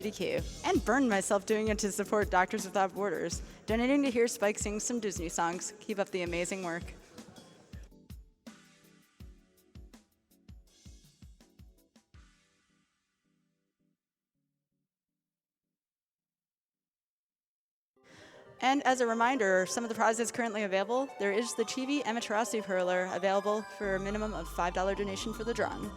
SGDQ, and burned myself doing it to support Doctors Without Borders, donating to hear Spike sing some Disney songs. Keep up the amazing work. And as a reminder, some of the prizes currently available, there is the Chibi Amaterasu Hurler available for a minimum of $5 donation for the drawn.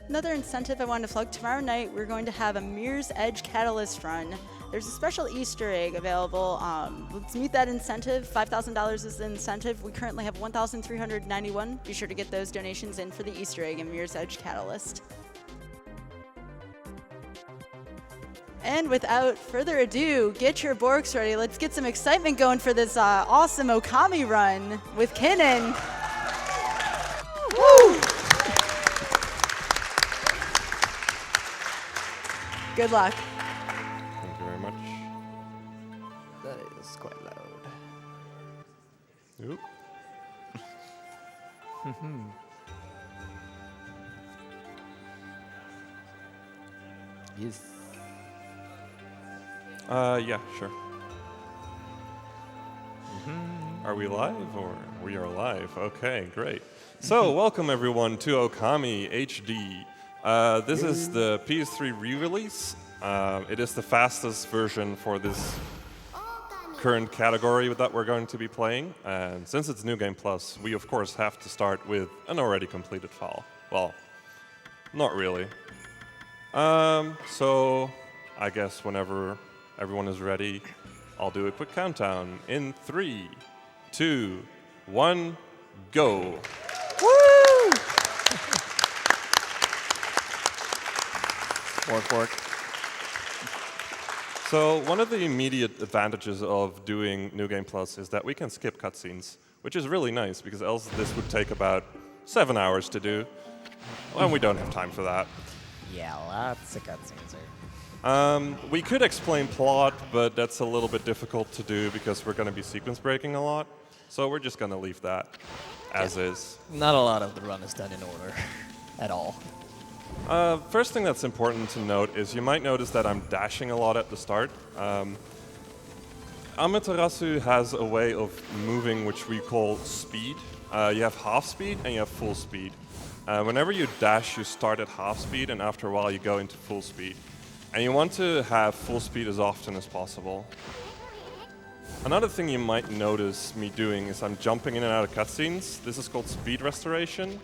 Another incentive I wanted to plug, tomorrow night we're going to have a Mirror's Edge Catalyst run. There's a special Easter egg available. Let's meet that incentive. $5,000 is the incentive. We currently have 1,391. Be sure to get those donations in for the Easter egg and Mirror's Edge Catalyst. And without further ado, get your Borks ready. Let's get some excitement going for this awesome Okami run with Kinnin. Woo! Good luck. Thank you very much. That is quite loud. Oop. Yes. Yeah, sure. Are we live or we are live? Okay, great. So, welcome everyone to Okami HD. This is the PS3 re-release. It is the fastest version for this current category that we're going to be playing. And since it's New Game Plus, we of course have to start with an already completed file. Well, not really. So I guess whenever everyone is ready, I'll do a quick countdown. In 3, 2, 1, go. Woo! Work. So one of the immediate advantages of doing New Game Plus is that we can skip cutscenes, which is really nice because else this would take about 7 hours to do, and we don't have time for that. Yeah, lots of cutscenes here. We could explain plot, but that's a little bit difficult to do because we're going to be sequence breaking a lot. So we're just going to leave that as is. Not a lot of the run is done in order at all. First thing that's important to note is you might notice that I'm dashing a lot at the start. Amaterasu has a way of moving which we call speed. You have half speed and you have full speed. Whenever you dash, you start at half speed, and after a while you go into full speed. And you want to have full speed as often as possible. Another thing you might notice me doing is I'm jumping in and out of cutscenes. This is called speed restoration.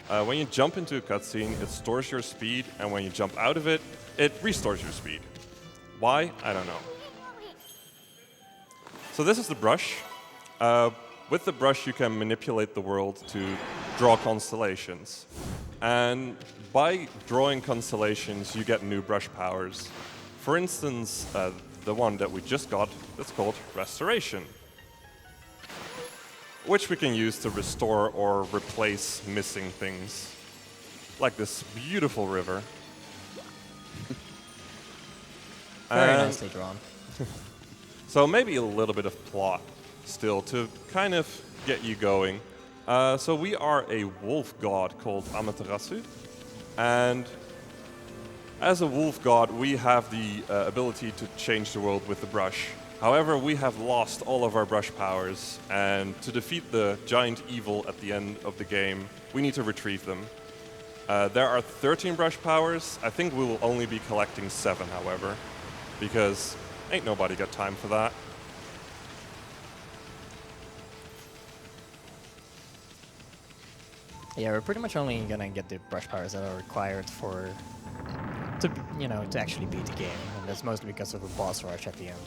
When you jump into a cutscene, it stores your speed, and when you jump out of it, it restores your speed. Why? I don't know. So this is the brush. With the brush, you can manipulate the world to draw constellations. And by drawing constellations, you get new brush powers. For instance, the one that we just got, that's called Restoration, which we can use to restore or replace missing things, like this beautiful river. Very nicely drawn. So maybe a little bit of plot still to kind of get you going. So we are a wolf god called Amaterasu, and as a wolf god, we have the ability to change the world with the brush. However, we have lost all of our brush powers, and to defeat the giant evil at the end of the game, we need to retrieve them. There are 13 brush powers. I think we will only be collecting 7, however, because ain't nobody got time for that. Yeah, we're pretty much only gonna get the brush powers that are required for to actually beat the game, and that's mostly because of a boss rush at the end.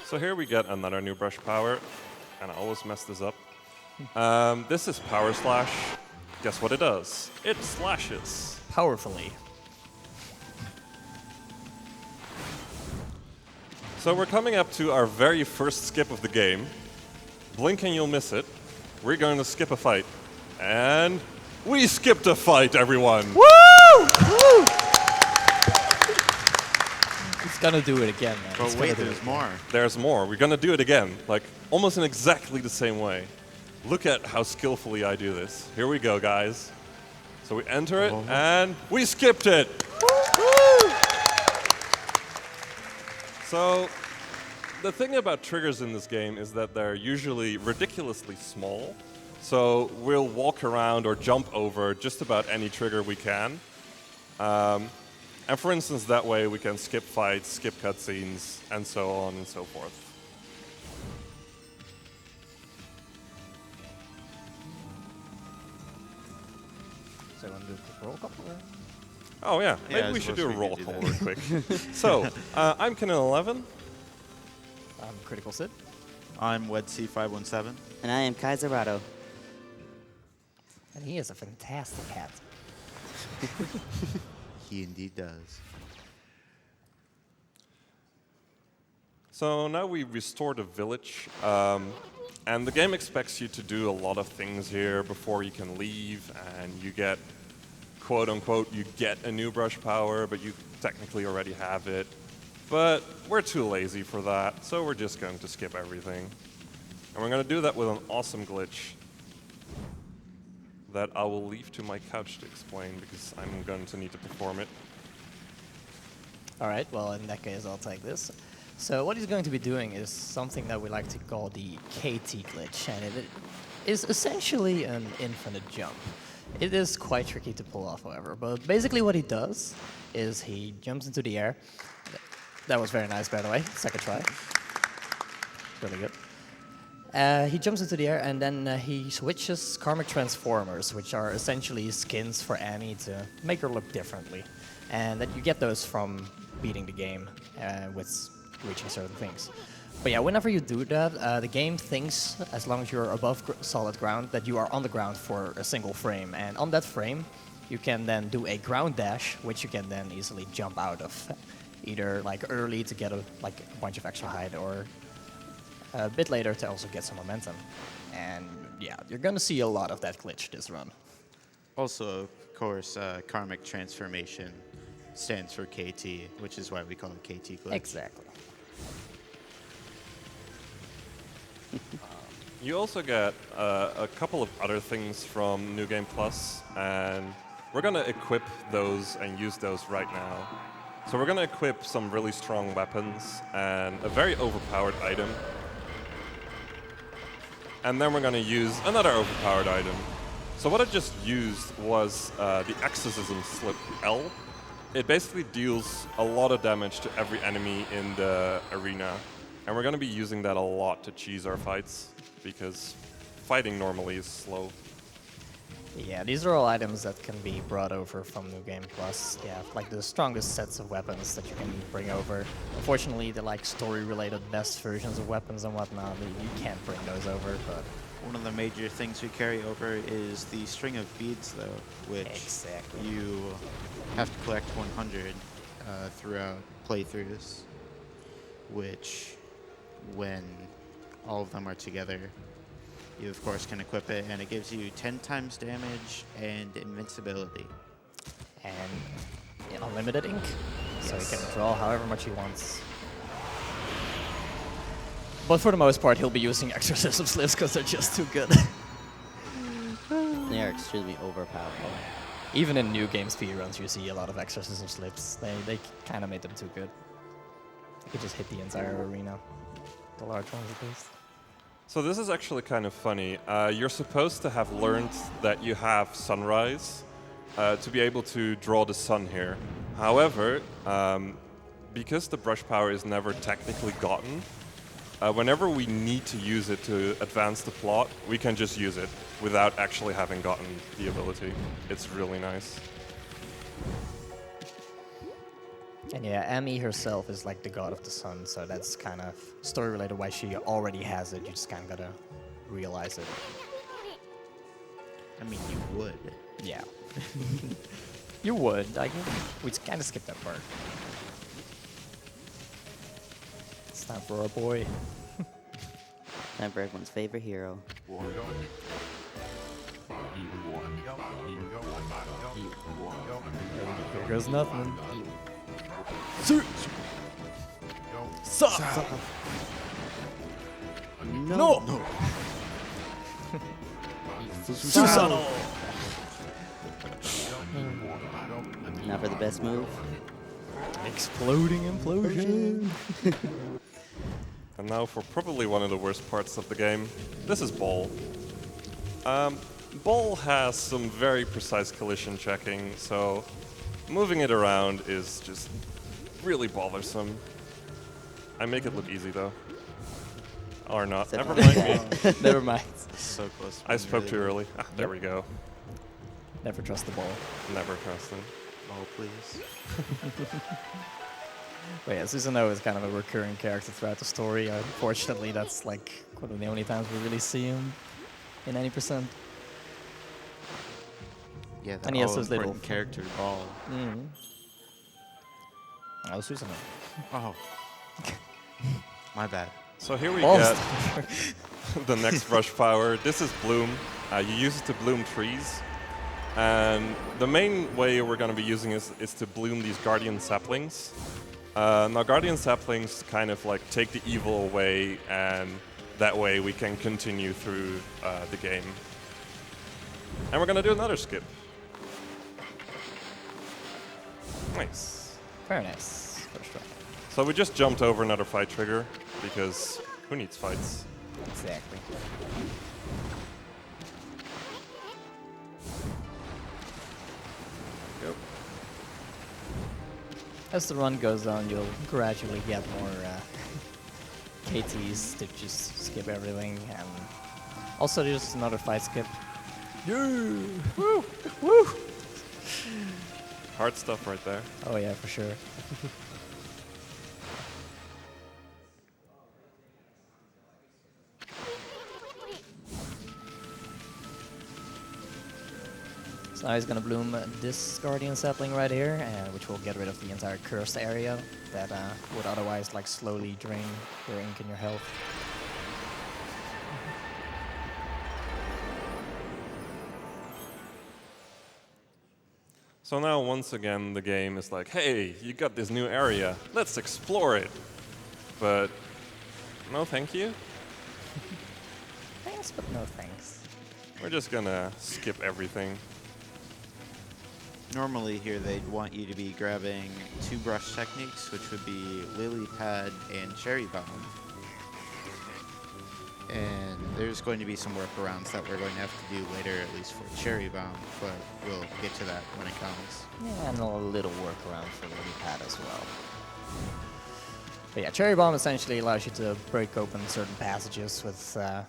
So here we get another new brush power, and I always mess this up. This is Power Slash. Guess what it does? It slashes. Powerfully. So we're coming up to our very first skip of the game. Blink and you'll miss it. We're going to skip a fight. And we skipped a fight, everyone. Woo! Woo! He's gonna do it again, man. But He's wait, gonna do there's it. more. There's more. We're gonna do it again, like almost in exactly the same way. Look at how skillfully I do this. Here we go, guys. So we enter it, and we skipped it. Woo! So the thing about triggers in this game is that they're usually ridiculously small. So we'll walk around or jump over just about any trigger we can. And for instance, that way we can skip fights, skip cutscenes, and so on and so forth. So you want to do a quick roll call? Or? Oh yeah, Yeah, I maybe we should do a suppose we roll could do call that. real quick. So, I'm Kinnin11. I'm Critical Sid. I'm WedC517. And I am Kaiserado. And he is a fantastic hat. He indeed does. So now we restore the village, and the game expects you to do a lot of things here before you can leave, and you get, quote unquote, you get a new brush power, but you technically already have it. But we're too lazy for that, so we're just going to skip everything. And we're going to do that with an awesome glitch that I will leave to my couch to explain, because I'm going to need to perform it. All right, well, in that case, I'll take this. So what he's going to be doing is something that we like to call the KT glitch, and it is essentially an infinite jump. It is quite tricky to pull off, however, but basically what he does is he jumps into the air. That was very nice, by the way. Second try. Really good. He jumps into the air, and then he switches Karmic Transformers, which are essentially skins for Annie to make her look differently. And that you get those from beating the game with reaching certain things. But yeah, whenever you do that, the game thinks, as long as you're above solid ground, that you are on the ground for a single frame. And on that frame, you can then do a ground dash, which you can then easily jump out of. Either like early to get a bunch of extra height, or a bit later to also get some momentum. And yeah, you're gonna see a lot of that glitch this run. Also, of course, Karmic Transformation stands for KT, which is why we call it KT glitch. Exactly. You also get a couple of other things from New Game Plus, and we're going to equip those and use those right now. So we're going to equip some really strong weapons and a very overpowered item. And then we're going to use another overpowered item. So what I just used was the Exorcism Slip L. It basically deals a lot of damage to every enemy in the arena. And we're going to be using that a lot to cheese our fights, because fighting normally is slow. Yeah, these are all items that can be brought over from New Game Plus. Yeah, like the strongest sets of weapons that you can bring over. Unfortunately, the like story-related best versions of weapons and whatnot, you can't bring those over. But One of the major things we carry over is the string of beads, though, which exactly. you have to collect 100 throughout playthroughs, which, when all of them are together, you of course can equip it, and it gives you 10 times damage and invincibility. And unlimited ink, so he Yes. can draw however much he wants. But for the most part, he'll be using exorcism slips because they're just too good. They are extremely overpowered. Even in new game speedruns, you see a lot of exorcism slips. They kind of made them too good. You could just hit the entire arena. The large ones, at least. So this is actually kind of funny. You're supposed to have learned that you have Sunrise to be able to draw the sun here. However, because the brush power is never technically gotten, whenever we need to use it to advance the plot, we can just use it without actually having gotten the ability. It's really nice. And yeah, Amy herself is like the god of the sun, so that's kind of story-related why she already has it. You just kind of gotta realize it. I mean, you would. Yeah. You would. Like, we kind of skipped that part. It's time for our boy. Time for everyone's favorite hero. Here goes nothing. No! Susano! Now for the best move. Exploding implosion! And now for probably one of the worst parts of the game. This is Ball. Ball has some very precise collision checking, so moving it around is just really bothersome. I make it look easy though. Or not. Except Never for mind me. Never mind. So close. I spoke too early. Ah, there we go. Never trust the ball. Never trust him. Oh, please. But yeah, Susanoo is kind of a recurring character throughout the story. Unfortunately, that's like one of the only times we really see him in any percent. Yeah, And that he has those little all-important character Ball. Oh, Susanoo. Oh. My bad. So here we Balls. get the next rush power. This is Bloom. You use it to bloom trees. And the main way we're going to be using is to bloom these guardian saplings. Now guardian saplings kind of like take the evil away, and that way we can continue through the game. And we're going to do another skip. Nice. Very nice. First try. So we just jumped over another fight trigger, because who needs fights? Exactly. Go. As the run goes on, you'll gradually get more KTs to just skip everything, and also there's another fight skip. Woo! Woo! Hard stuff right there. Oh yeah, for sure. So now he's gonna bloom this guardian sapling right here, which will get rid of the entire cursed area that would otherwise like slowly drain your ink and your health. So now once again the game is like, hey, you got this new area, let's explore it. But no thank you. Thanks, but no thanks. We're just gonna skip everything. Normally here they'd want you to be grabbing 2 brush techniques, which would be Lily Pad and Cherry Bomb. And there's going to be some workarounds that we're going to have to do later, at least for Cherry Bomb, but we'll get to that when it comes. Yeah, and a little workaround for Lily Pad as well. But yeah, Cherry Bomb essentially allows you to break open certain passages with the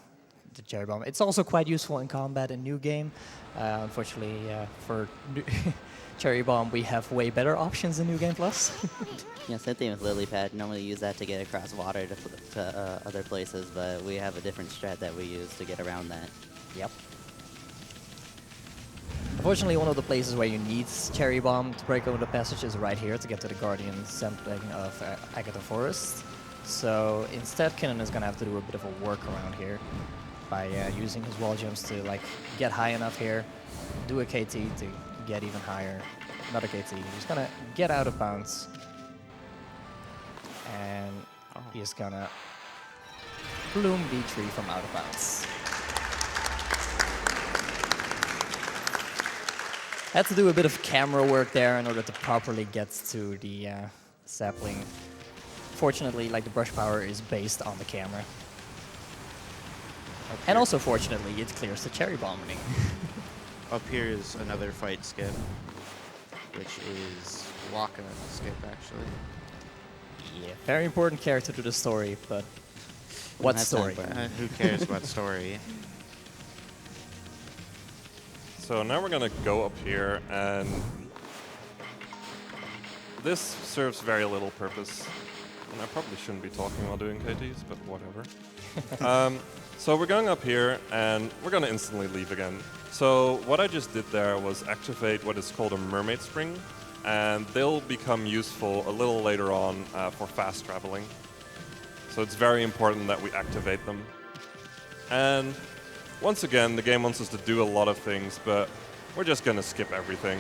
Cherry Bomb. It's also quite useful in combat in New Game. Unfortunately, for Cherry Bomb, we have way better options in New Game Plus. Yeah, same thing with Lily Pad. Normally use that to get across water to other places, but we have a different strat that we use to get around that. Yep. Unfortunately, one of the places where you need Cherry Bomb to break open the passage is right here to get to the Guardian sampling of Agatha Forest. So instead, Kinnin is going to have to do a bit of a workaround here by using his wall jumps to like get high enough here, do a KT to get even higher, another KT. He's going to get out of bounds, and he's going to bloom B3 from out of bounds. Had to do a bit of camera work there in order to properly get to the sapling. Fortunately, like the brush power is based on the camera. And also, fortunately, it clears the cherry bombing. Up here is another fight skip, which is Waka skip, actually. Yeah, very important character to the story, but what That's story? not important. Who cares what story? So now we're gonna go up here, and this serves very little purpose. And I probably shouldn't be talking while doing KTs, but whatever. So we're going up here, and we're gonna instantly leave again. So what I just did there was activate what is called a mermaid spring, and they'll become useful a little later on for fast traveling. So it's very important that we activate them. And once again, the game wants us to do a lot of things, but we're just gonna skip everything.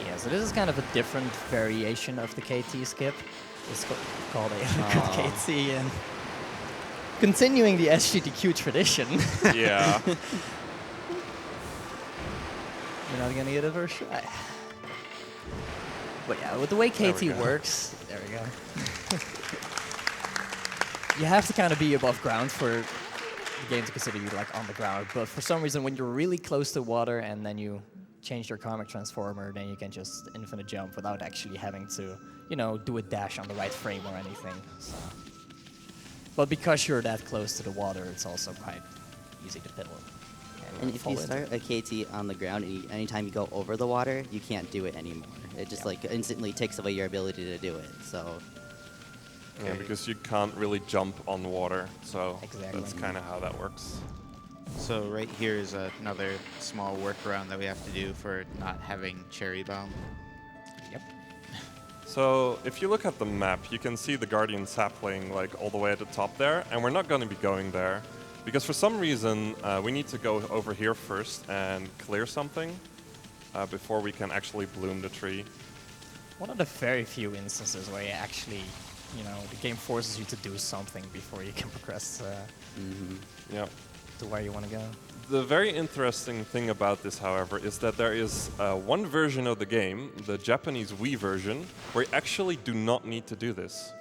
Yeah, so this is kind of a different variation of the KT skip. It's called a KT, and continuing the SGDQ tradition. Yeah. We're not gonna get it first try. But yeah, with the way There KT we go. works, there we go. You have to kind of be above ground for the game to consider you like on the ground. But for some reason, when you're really close to water and then you change your karmic transformer, then you can just infinite jump without actually having to, you know, do a dash on the right frame or anything. So. But because you're that close to the water, it's also quite easy to piddle. And if you start a KT on the ground, and anytime you go over the water, you can't do it anymore. It just like instantly takes away your ability to do it. So Yeah, because you can't really jump on water, so Exactly. that's kind of how that works. So right here is another small workaround that we have to do for not having Cherry Bomb. Yep. So if you look at the map, you can see the Guardian sapling like all the way at the top there, and we're not going to be going there because for some reason we need to go over here first and clear something before we can actually bloom the tree. One of the very few instances where you actually, you know, the game forces you to do something before you can progress Yeah. to where you want to go. The very interesting thing about this, however, is that there is one version of the game, the Japanese Wii version, where you actually do not need to do this.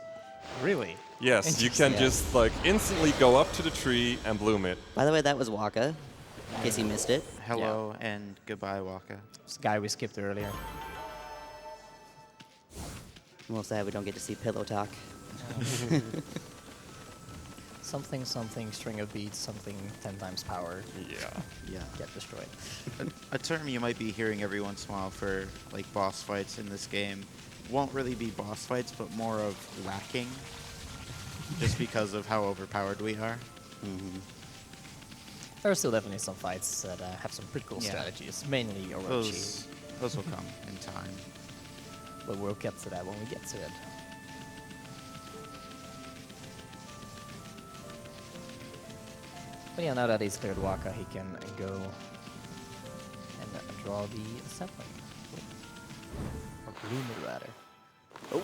Really? Yes, you can just like instantly go up to the tree and bloom it. by the way, that was Waka. In case you missed it. Hello and goodbye, Waka. This guy we skipped earlier. I'm most sad we don't get to see Pillow Talk. Something, something, string of beats, something 10 times power, Yeah. Yeah. get destroyed. A term you might be hearing every once in a while for like boss fights in this game won't really be boss fights, but more of whacking, just because of how overpowered we are. There are still definitely some fights that have some pretty cool Yeah. strategies, mainly Orochi. Those will come in time. But we'll get to that when we get to it. But yeah, now that he's cleared Waka, he can go and draw the sapling. Or bloom it, rather. Oh.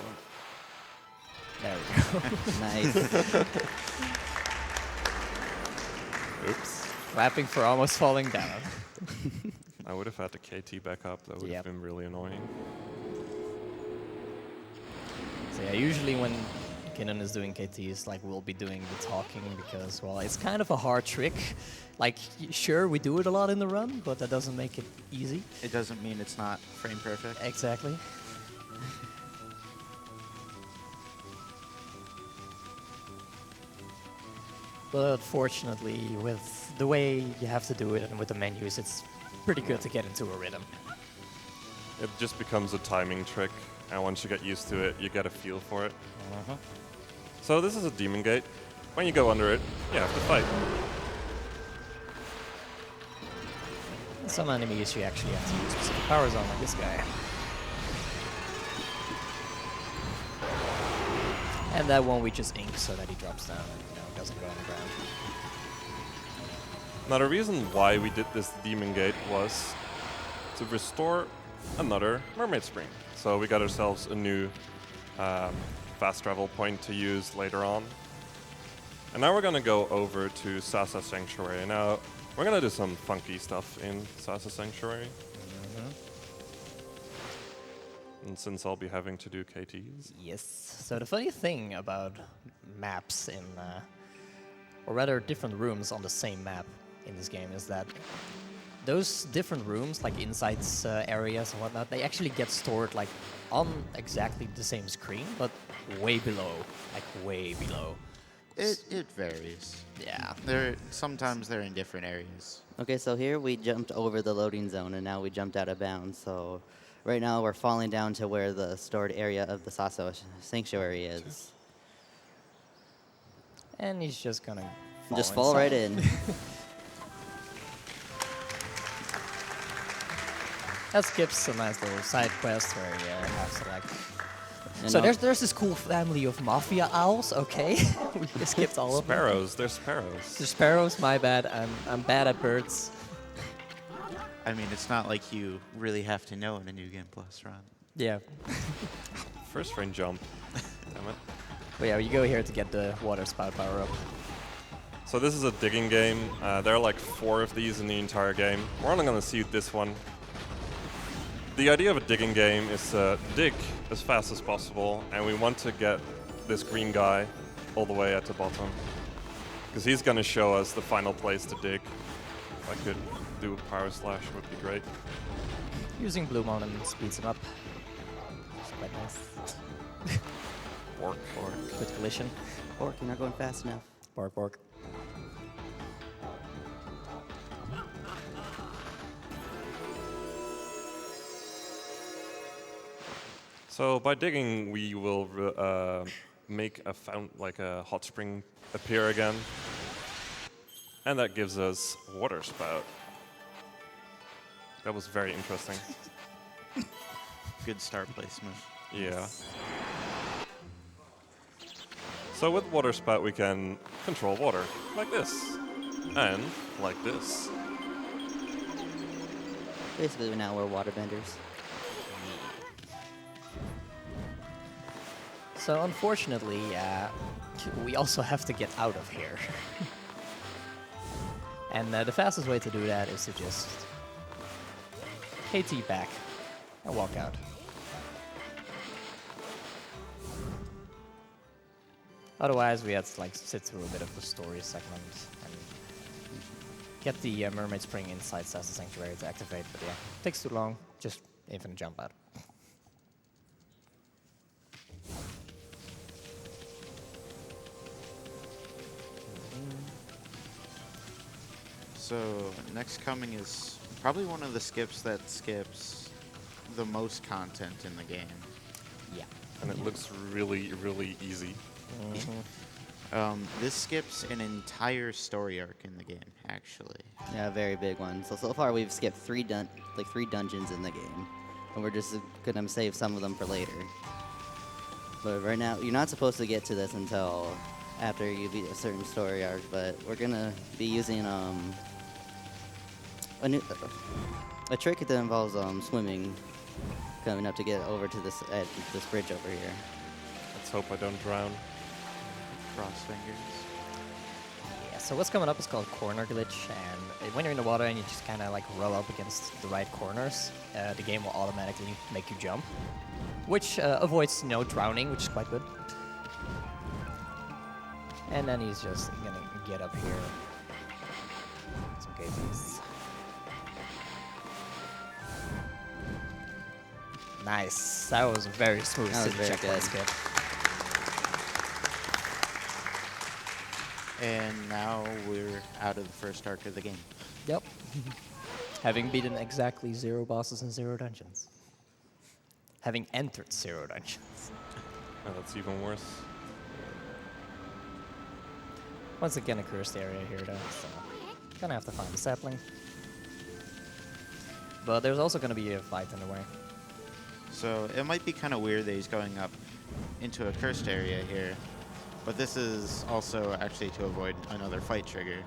There we go. Nice. Oops. Clapping for almost falling down. I would have had the KT back up. That would Yep. have been really annoying. So yeah, usually when Kinnin is doing KTs, like we'll be doing the talking because, well, it's kind of a hard trick. Like, sure, we do it a lot in the run, but that doesn't make it easy. It doesn't mean it's not frame perfect. Exactly. But fortunately, with the way you have to do it and with the menus, it's pretty good to get into a rhythm. It just becomes a timing trick, and once you get used to it, you get a feel for it. So this is a demon gate. When you go under it, you have to fight. Some enemies you actually have to use specific powers on, like this guy. And that one we just ink so that he drops down and, you know, doesn't go on the ground. Now the reason why we did this demon gate was to restore another mermaid spring. So we got ourselves a new fast travel point to use later on. And now we're gonna go over to Sasa Sanctuary. Now we're gonna do some funky stuff in Sasa Sanctuary. And since I'll be having to do KTs. Yes. So the funny thing about maps in, or rather different rooms on the same map in this game is that those different rooms, like insights areas and whatnot, they actually get stored like on exactly the same screen, but way below, like way below. It varies. Yeah. Sometimes they're in different areas. Okay, so here we jumped over the loading zone, and now we jumped out of bounds. So right now we're falling down to where the stored area of the Saso Sanctuary is. And he's just gonna Just fall right inside. in. That skips a nice little side quest where you have to like. And So now- there's this cool family of mafia owls. Okay, we just skipped all of them. Sparrows, they're sparrows. The sparrows, my bad. I'm bad at birds. I mean, it's not like you really have to know in a New Game Plus run. Yeah. First frame jump. Damn it. But yeah, you go here to get the water spout power up. So this is a digging game. There are like 4 of these in the entire game. We're only going to see this one. The idea of a digging game is to dig as fast as possible, and we want to get this green guy all the way at the bottom. Because he's going to show us the final place to dig. If I could do a power slash, would be great. Using Bloom on him speeds him up. It's quite nice. Bork. Good collision. Bork, you're not going fast enough. Bork, bork. So by digging, we will make a like a hot spring appear again, and that gives us water spout. That was very interesting. Good star placement. Yeah. So with water spout, we can control water like this, and like this. Basically, now we're waterbenders. So unfortunately, we also have to get out of here. And the fastest way to do that is to just KT back and walk out. Otherwise, we had to like sit through a bit of the story segment and get the mermaid spring inside Sasa Sanctuary to activate. But yeah, takes too long. Just infinite jump out. So next coming is probably one of the skips that skips the most content in the game. Yeah. And it looks really, really easy. This skips an entire story arc in the game, actually. Yeah, a very big one. So far we've skipped three dungeons in the game, and we're just gonna save some of them for later. But right now, you're not supposed to get to this until after you beat a certain story arc. But we're gonna be using a trick that involves swimming, coming up to get over to this bridge over here. Let's hope I don't drown. Cross fingers. Yeah, so what's coming up is called corner glitch, and when you're in the water and you just kind of like roll up against the right corners, the game will automatically make you jump, which avoids no drowning, which is quite good. And then he's just gonna get up here. Some cases. Nice. That was a very smooth That was very checkpoint good. skip. And now we're out of the first arc of the game. Yep. Having beaten exactly 0 bosses and 0 dungeons. Having entered 0 dungeons. Oh, that's even worse. Once again, a cursed area here, though, so gonna have to find a sapling. But there's also gonna be a fight in the way. So it might be kind of weird that he's going up into a cursed area here, but this is also actually to avoid another fight trigger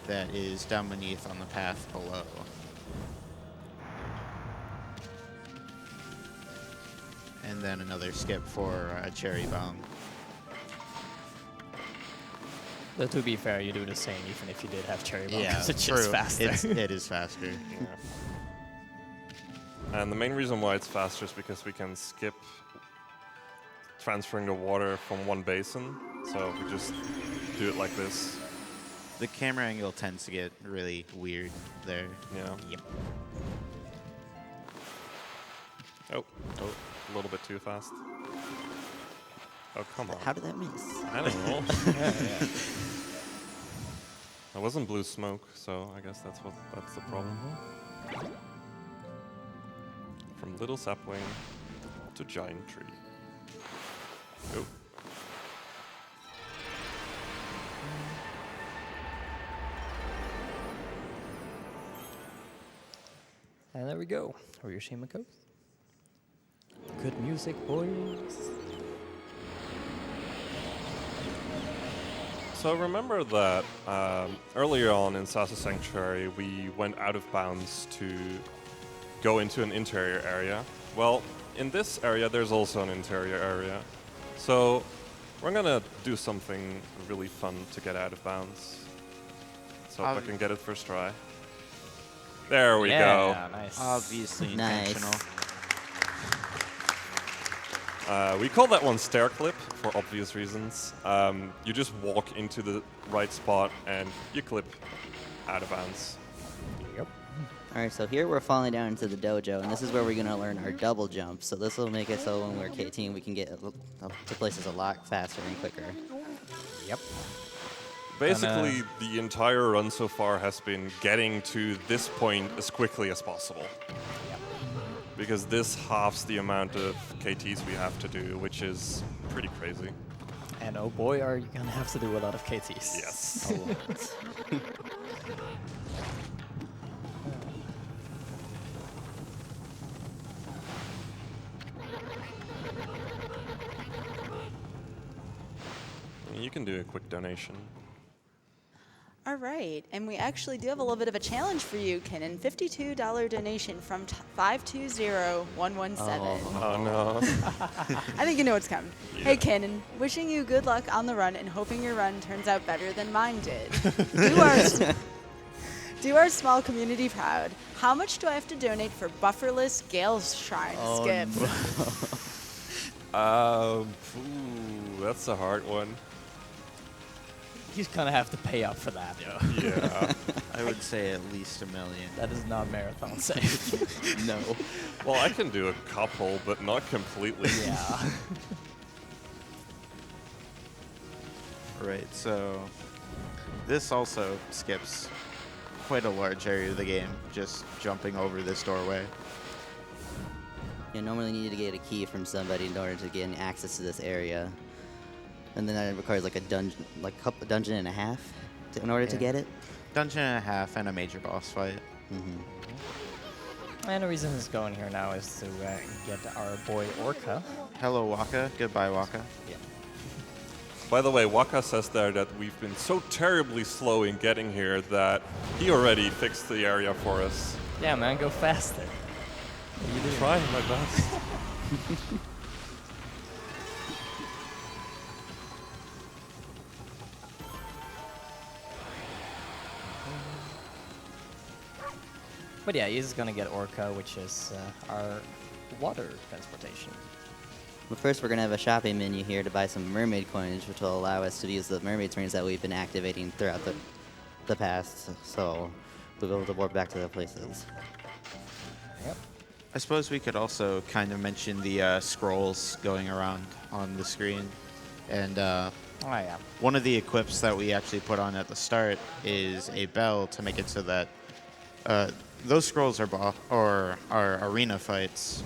that is down beneath on the path below. And then another skip for a cherry bomb. Though to be fair, you do the same even if you did have cherry bomb. Yeah, it's just faster. It is faster. Yeah. And the main reason why it's faster is because we can skip transferring the water from one basin. So we just do it like this. The camera angle tends to get really weird there. Yeah. Yep. Oh, a little bit too fast. Oh, come on. How did that miss? I don't know. It wasn't blue smoke, so I guess that's the problem. From little sapling to giant tree. Oh. And there we go. Ryushima Coast. Good music, boys. So remember that earlier on in Sasa Sanctuary, we went out of bounds to go into an interior area. Well, in this area, there's also an interior area. So we're gonna do something really fun to get out of bounds. So if I can get it first try. There we go. Nice. Obviously Nice. intentional. We call that one stair clip for obvious reasons. You just walk into the right spot and you clip out of bounds. Yep. All right, so here we're falling down into the dojo, and this is where we're gonna learn our double jump. So this will make it so when we're KTing, we can get to places a lot faster and quicker. Yep. Basically, the entire run so far has been getting to this point as quickly as possible. Because this halves the amount of KTs we have to do, which is pretty crazy. And oh boy, are you gonna have to do a lot of KTs. Yes. A lot. You can do a quick donation. All right, and we actually do have a little bit of a challenge for you, Kinnin. $52 donation from 520117. Oh no. I think you know what's coming. Hey, Kinnin, wishing you good luck on the run and hoping your run turns out better than mine did. Do our small community proud. How much do I have to donate for bufferless Gale's Shrine skip? That's a hard one. You kind of have to pay up for that, yo. Yeah. I would say at least $1 million. That is not marathon safe. No. Well, I can do a couple, but not completely. Yeah. Right, so this also skips quite a large area of the game, just jumping over this doorway. You normally need to get a key from somebody in order to gain access to this area. And then that requires like a dungeon, a dungeon and a half in order to get it. Dungeon and a half and a major boss fight. And the reason he's going here now is to get our boy Orca. Hello, Waka. Goodbye, Waka. Yeah. By the way, Waka says there that we've been so terribly slow in getting here that he already fixed the area for us. Yeah, man, go faster. What are you doing? Trying my best. But yeah, he's gonna get Orca, which is our water transportation. But first, we're going to have a shopping menu here to buy some mermaid coins, which will allow us to use the mermaid springs that we've been activating throughout the past. So we'll be able to warp back to the places. Yep. I suppose we could also kind of mention the scrolls going around on the screen. And Oh yeah. one of the equips that we actually put on at the start is a bell to make it so that those scrolls are arena fights,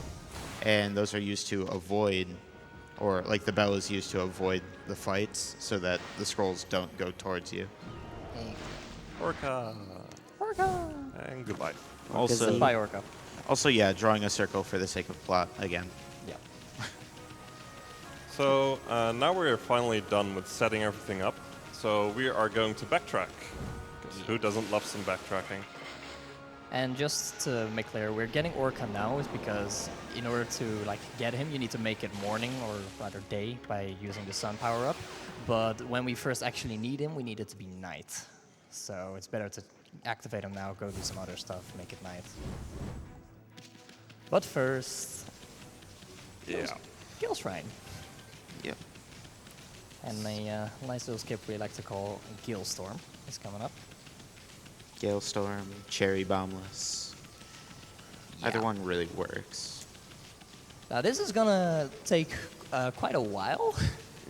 and those are used to avoid, or like the bell is used to avoid the fights so that the scrolls don't go towards you. Orca. Orca! And goodbye. Also, Goodbye, Orca. also, yeah, drawing a circle for the sake of plot again. Yep. So now we're finally done with setting everything up. So we are going to backtrack. 'Cause who doesn't love some backtracking? And just to make clear, we're getting Orca now is because in order to like get him, you need to make it morning or rather day by using the sun power up. But when we first actually need him, we need it to be night. So it's better to activate him now, go do some other stuff, make it night. But first, Yeah. Gale Shrine. Yep. And a nice little skip we like to call Gale Storm is coming up. Gale Storm, Cherry Bombless. Either Yeah. one really works. Now this is gonna take quite a while.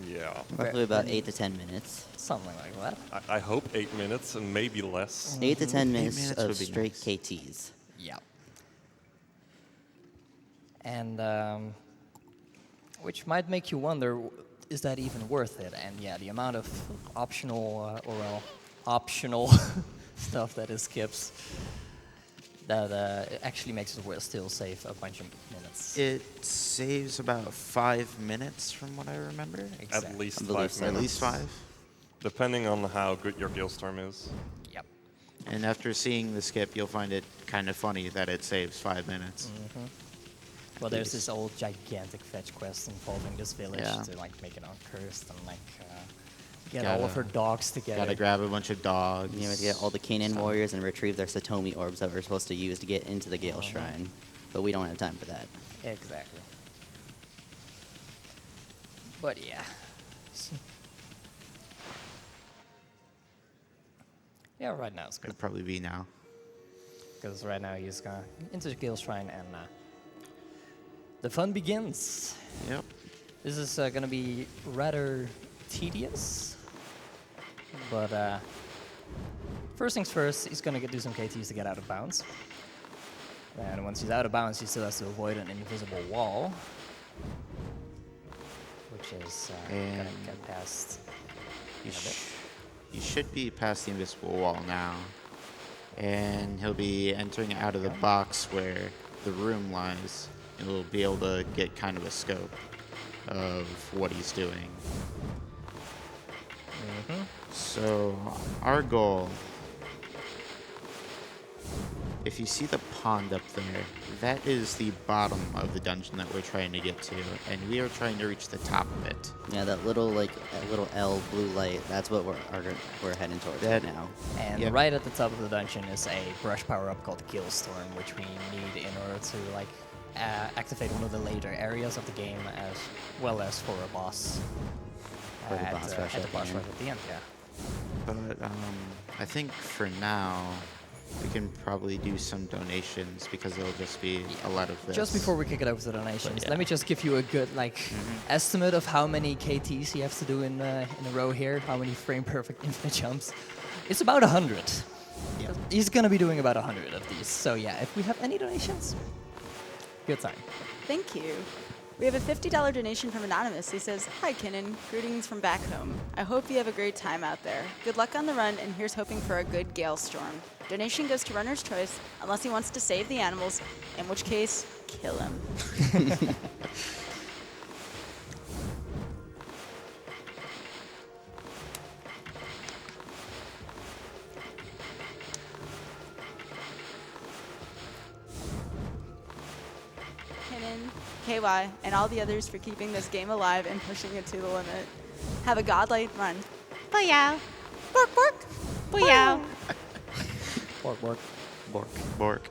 Yeah. Roughly about 8 to 10 minutes. Something like that. I hope 8 minutes and maybe less. 8 to 10 minutes, minutes of would be straight nice. KTs. Yeah. And which might make you wonder, is that even worth it? And yeah, the amount of optional, optional stuff that it skips, that it actually makes it still save a bunch of minutes. It saves about 5 minutes from what I remember. At least I believe 5 so. At minutes. least 5. depending on how good your Gilstorm is. Yep. And after seeing the skip, you'll find it kind of funny that it saves 5 minutes. Well, there's this old gigantic fetch quest involving this village Yeah. to like make it uncursed and like get all of her dogs together. Gotta grab a bunch of dogs. You have to get all the Kinnin warriors and retrieve their Satomi orbs that we're supposed to use to get into the Gale Shrine. But we don't have time for that. Exactly. But yeah. Yeah, right now it's good. It'd probably be now. Because right now he's gonna into the Gale Shrine and the fun begins. Yep. This is gonna be rather tedious, but first things first, he's gonna do some KTs to get out of bounds. And once he's out of bounds, he still has to avoid an invisible wall, which is gonna get past. He should be past the invisible wall now. And he'll be entering out of the box where the room lies. And we'll be able to get kind of a scope of what he's doing. So, our goal, if you see the pond up there, that is the bottom of the dungeon that we're trying to get to, and we are trying to reach the top of it. Yeah, that little L blue light. That's what we're heading towards right now. And right at the top of the dungeon is a brush power-up called Gilstorm, which we need in order to like activate one of the later areas of the game, as well as for a boss. For the boss rush at the at boss the rush end. at the end, yeah. But I think for now, we can probably do some donations because there'll just be a lot of this. Just before we kick it over to donations, yeah. let me just give you a good estimate of how many KTs he has to do in a row here, how many frame perfect infinite jumps. It's about 100. Yeah. He's gonna be doing about 100 of these. So yeah, if we have any donations, good time. Thank you. We have a $50 donation from Anonymous. He says, "Hi, Kinnin. Greetings from back home. I hope you have a great time out there. Good luck on the run, and here's hoping for a good gale storm. Donation goes to runner's choice, unless he wants to save the animals, in which case, kill him." Kinnin, KY, and all the others for keeping this game alive and pushing it to the limit. Have a godlike run. Booyah! Bork, bork! Booyah! Bork, bork. Bork.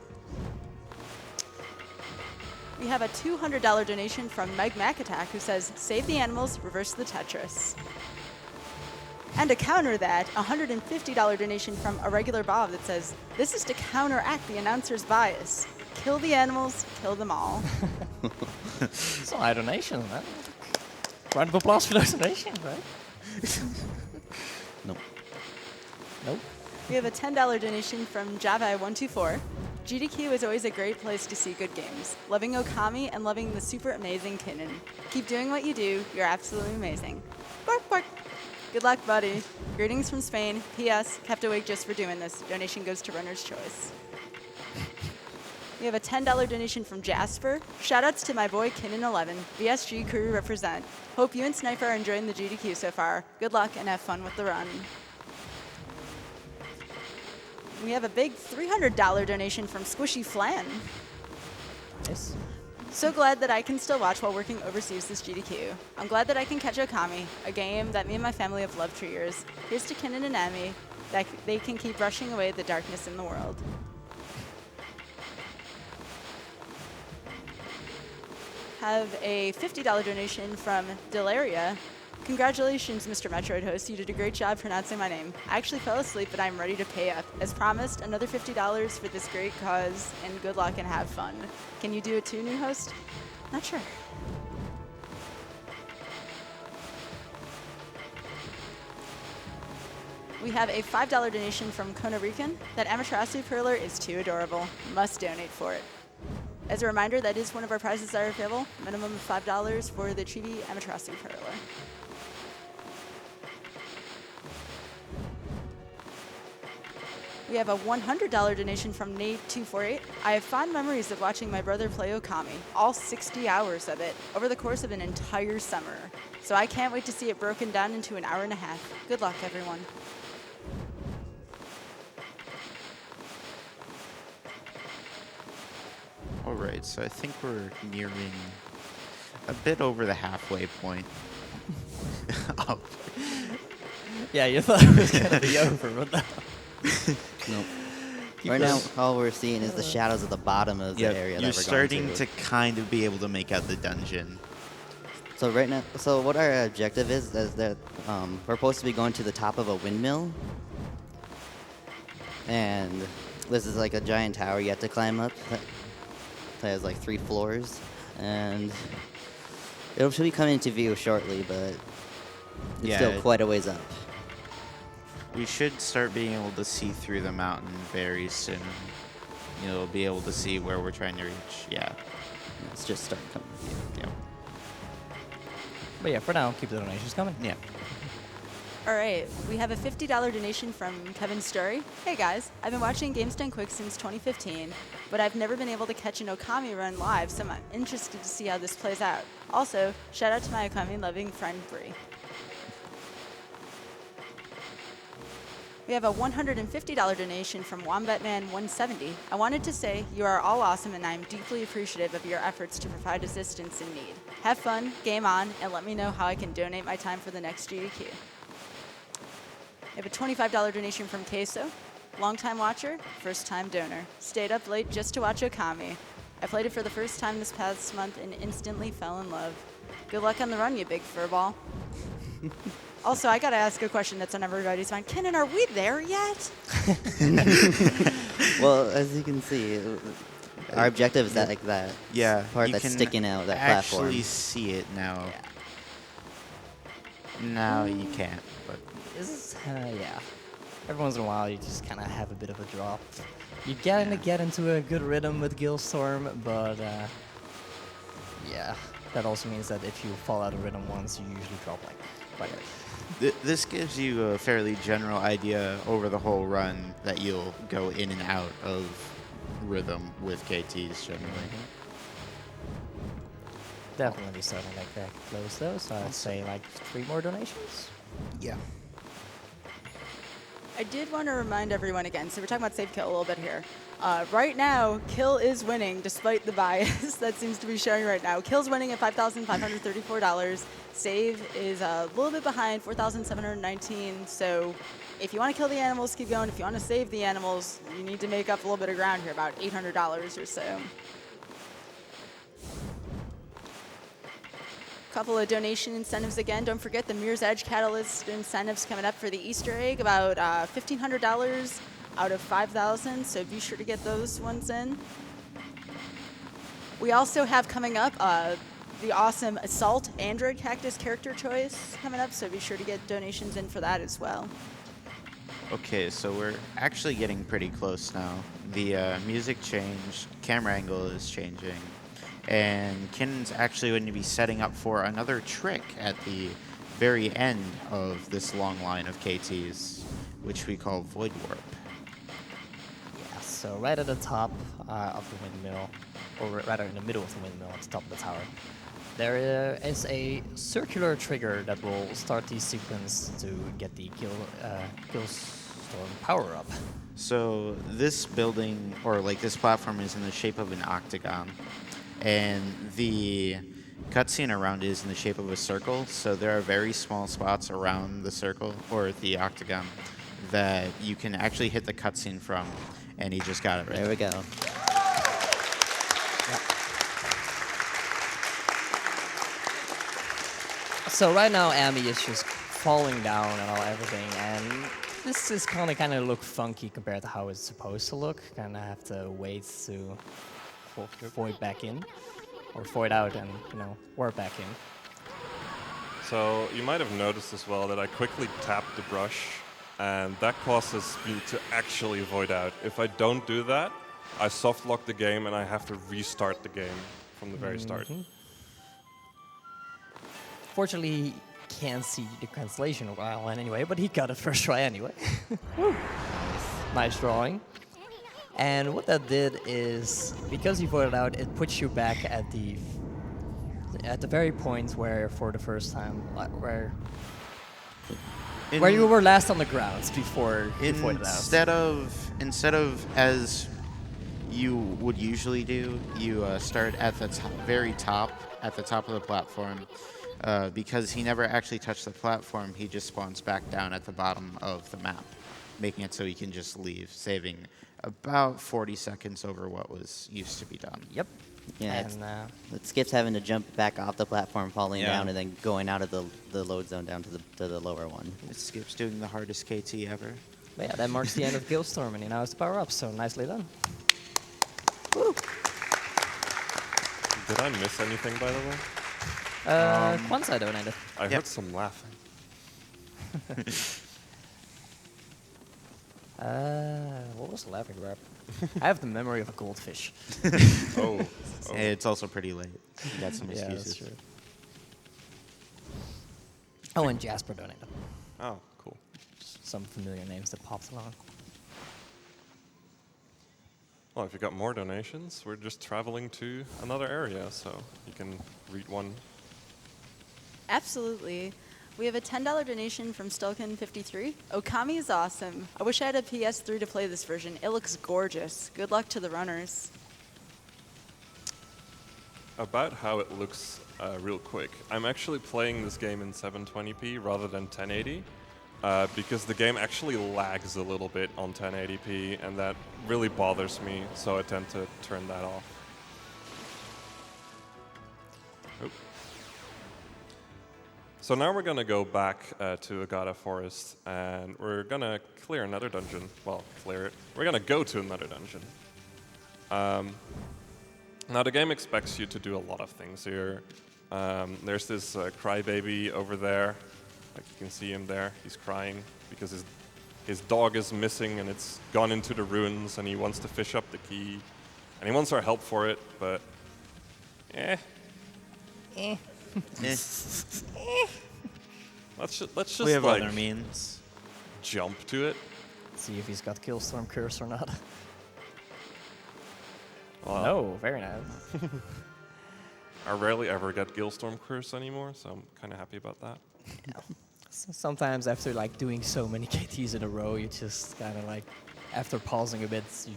We have a $200 donation from Meg McAttack, who says, "Save the animals, reverse the Tetris." And to counter that, a $150 donation from a regular Bob that says, "This is to counteract the announcer's bias. Kill the animals, kill them all." It's a high donation, man. Round of applause for those donations, right? Nope. Nope. We have a $10 donation from Java124. GDQ is always a great place to see good games. Loving Okami and loving the super amazing Kinnin. Keep doing what you do. You're absolutely amazing. Bark, bark. Good luck, buddy. Greetings from Spain. P.S. Kept awake just for doing this. Donation goes to runner's choice. We have a $10 donation from Jasper. Shoutouts to my boy Kinnin11. VSG crew represent. Hope you and Sniper are enjoying the GDQ so far. Good luck and have fun with the run. We have a big $300 donation from Squishy Flan. Nice. So glad that I can still watch while working overseas this GDQ. I'm glad that I can catch Okami, a game that me and my family have loved for years. Here's to Kinnin and Amy, that they can keep brushing away the darkness in the world. Have a $50 donation from Delaria. Congratulations, Mr. Metroid host. You did a great job pronouncing my name. I actually fell asleep, but I'm ready to pay up. As promised, another $50 for this great cause, and good luck and have fun. Can you do it too, new host? Not sure. We have a $5 donation from Kona Rican. That Amaterasu Perler is too adorable. Must donate for it. As a reminder, that is one of our prizes that are available. Minimum of $5 for the Chibi Amaterasu Perler. We We have a $100 donation from Nate248. I have fond memories of watching my brother play Okami, all 60 hours of it, over the course of an entire summer. So I can't wait to see it broken down into an hour and a half. Good luck, everyone. All right, so I think we're nearing a bit over the halfway point. Up. Yeah, you thought it was gonna be over, but no. Nope. Right now, all we're seeing is the shadows at the bottom of the area that you're we're starting going to kind of be able to make out the dungeon. So right now, so what our objective is that we're supposed to be going to the top of a windmill, and this is like a giant tower you have to climb up. It has like 3 floors, and it should be coming into view shortly, but it's still quite a ways up. We should start being able to see through the mountain very soon. You'll be able to see where we're trying to reach. Yeah. It's just starting coming to view. Yep. But yeah, for now, keep the donations coming. Yeah. All right, we have a $50 donation from Kevin Story. Hey guys, I've been watching Games Done Quick since 2015, but I've never been able to catch an Okami run live, so I'm interested to see how this plays out. Also, shout out to my Okami-loving friend Bree. We have a $150 donation from WombatMan170. I wanted to say you are all awesome and I'm deeply appreciative of your efforts to provide assistance in need. Have fun, game on, and let me know how I can donate my time for the next GDQ. We have a $25 donation from Queso. Longtime watcher, first-time donor. Stayed up late just to watch Okami. I played it for the first time this past month and instantly fell in love. Good luck on the run, you big furball. Also, I gotta ask a question that's on everybody's mind. Kinnin, are we there yet? Well, as you can see, our objective is that like that part you that's can sticking out, that platform. actually see it now. Now you can't, but Yeah. Every once in a while, you just kind of have a bit of a drop. You get into a good rhythm with Gilstorm, but yeah, that also means that if you fall out of rhythm once, you usually drop like quite a bit. This gives you a fairly general idea over the whole run that you'll go in and out of rhythm with KTs generally. Definitely starting like that close though, so I'd say like 3 more donations. Yeah. I did want to remind everyone again, so we're talking about save kill a little bit here. Right now, kill is winning despite the bias that seems to be showing right now. Kill's winning at $5,534. Save is a little bit behind, $4,719. So if you want to kill the animals, keep going. If you want to save the animals, you need to make up a little bit of ground here, about $800 or so. Couple of donation incentives again. Don't forget the Mirror's Edge Catalyst incentives coming up for the Easter egg, about $1,500 out of 5,000, so be sure to get those ones in. We also have coming up the awesome Assault Android Cactus character choice coming up, so be sure to get donations in for that as well. Okay, so we're actually getting pretty close now. The music changed, camera angle is changing, and Kinnen's actually going to be setting up for another trick at the very end of this long line of KTs, which we call Void Warp. Yeah, so right at the top of the windmill, or rather in the middle of the windmill at the top of the tower, there is a circular trigger that will start the sequence to get the Gilstorm power up. So this building, or like this platform, is in the shape of an octagon, and the cutscene around it is in the shape of a circle, so there are very small spots around the circle, or the octagon, that you can actually hit the cutscene from, and he just got it right. There we go. So right now, Amy is just falling down and everything, and this is kind of look funky compared to how it's supposed to look. Kind of have to wait to void back in, or void out and, warp back in. So you might have noticed as well that I quickly tapped the brush, and that causes me to actually void out. If I don't do that, I soft lock the game and I have to restart the game from the very start. Fortunately, he can't see the cancellation well anyway, but he got it first try anyway. Nice. Nice drawing. And what that did is, because you voted out, it puts you back at the very point where, for the first time, where you were last on the grounds before you voted out. Instead of as you would usually do, you start at the very top, at the top of the platform. Because he never actually touched the platform, he just spawns back down at the bottom of the map, making it so he can just leave, saving about 40 seconds over what was used to be done. Yep. Yeah, And it skips having to jump back off the platform, falling Yeah. down, and then going out of the load zone down to the lower one. It skips doing the hardest KT ever. but yeah, that marks the end of Gilstorm, and he now has the power up. So nicely done. Did I miss anything, by the way? Kwanzaa donated. I heard some laughing. What was the laughing rap? I have the memory of a goldfish. Oh. Hey, it's also pretty late. You got some Yeah, excuses. that's true. Oh, and Jasper donated. Oh, cool. Just some familiar names that popped along. Well, if you got more donations, we're just traveling to another area, so you can read one. Absolutely. We have a $10 donation from Stelkin53. Okami is awesome. I wish I had a PS3 to play this version. It looks gorgeous. Good luck to the runners. About how it looks real quick. I'm actually playing this game in 720p rather than 1080 because the game actually lags a little bit on 1080p, and that really bothers me, so I tend to turn that off. Oop. So now we're going to go back to Agata Forest, and we're going to clear another dungeon. Well, clear it. We're going to go to another dungeon. Now, the game expects you to do a lot of things here. There's this crybaby over there. Like, you can see him there. He's crying because his dog is missing, and it's gone into the ruins, and he wants to fish up the key. And he wants our help for it, but... Let's just We have like other means. jump to it. See if he's got Killstorm Curse or not. Well, No, very nice. I rarely ever get Gilstorm Curse anymore, so I'm kind of happy about that. Sometimes after like doing so many KTs in a row, you just kind of like, after pausing a bit, you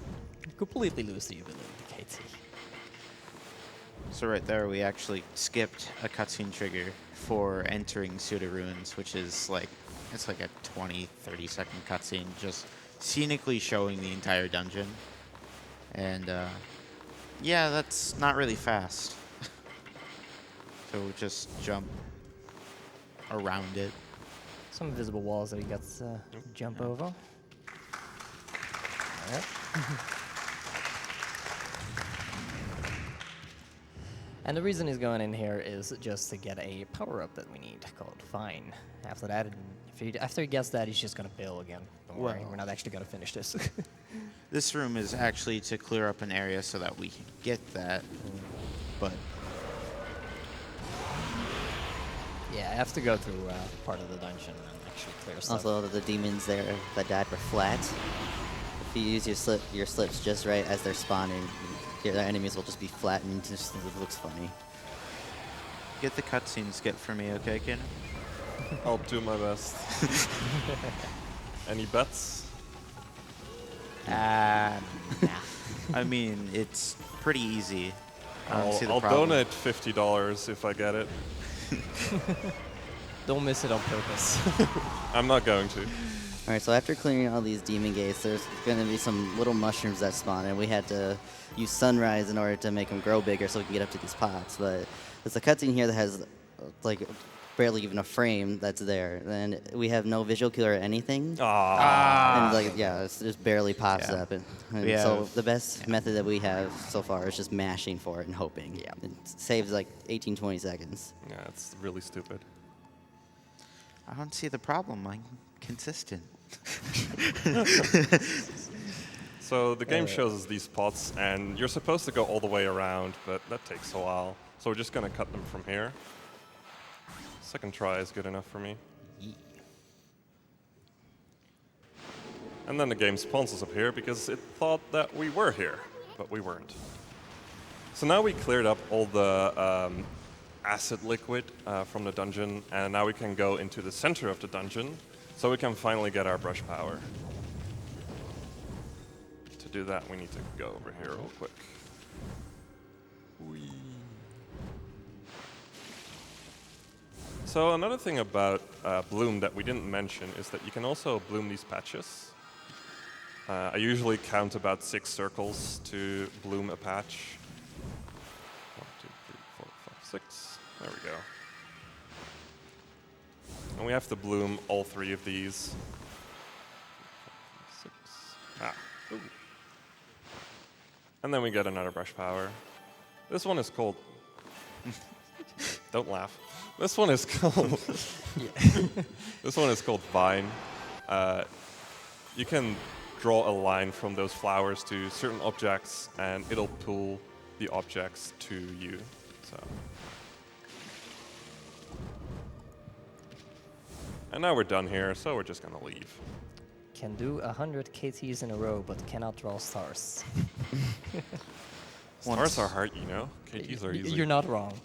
completely lose the ability to KT. So right there, we actually skipped a cutscene trigger for entering Suda Ruins, which is like, it's like a 20, 30-second cutscene, just scenically showing the entire dungeon. And yeah, that's not really fast. So we'll just jump around it. Some invisible walls that he gets to jump over. Yep. And the reason he's going in here is just to get a power-up that we need called Fine. After that, after he gets that, he's just going to bail again. Don't worry, we're not actually going to finish this. This room is actually to clear up an area so that we can get that, but yeah, I have to go through part of the dungeon and actually clear stuff. Also, the demons there that died were flat. If you use your slips just right as they're spawning, your enemies will just be flattened. Just it looks funny. get the cutscene skip for me, okay, Kinnin? I'll do my best. Any bets? Nah. I mean, it's pretty easy. I don't see the I'll problem. donate $50 if I get it. Don't miss it on purpose. I'm not going to. All right, so after clearing all these demon gates, there's going to be some little mushrooms that spawn, and we had to use sunrise in order to make them grow bigger so we can get up to these pots. But there's a cutscene here that has like barely even a frame that's there, and we have no visual cue or anything. And like, yeah, it just barely pops Yeah. up. And We so have- the best method that we have so far is just mashing for it and hoping. Yeah. It saves like 18, 20 seconds. Yeah, it's really stupid. I don't see the problem. I'm consistent. So the game shows us these pots, and you're supposed to go all the way around, but that takes a while. So we're just going to cut them from here. Second try is good enough for me. And then the game spawns us up here because it thought that we were here, but we weren't. So now we cleared up all the acid liquid from the dungeon, and now we can go into the center of the dungeon, so we can finally get our brush power. To do that, we need to go over here real quick. Whee. So another thing about bloom that we didn't mention is that you can also bloom these patches. I usually count about 6 circles to bloom a patch. 1, 2, 3, 4, 5, 6. There we go. And we have to bloom all 3 of these. 6. Ah. Ooh. And then we get another brush power. This one is called... Don't laugh. This one is called... This one is called Vine. You can draw a line from those flowers to certain objects, and it'll pull the objects to you. So. And now we're done here, so we're just gonna leave. Can do 100 KTs in a row, but cannot draw stars. Stars are hard, you know. KTs are easy. You're not wrong.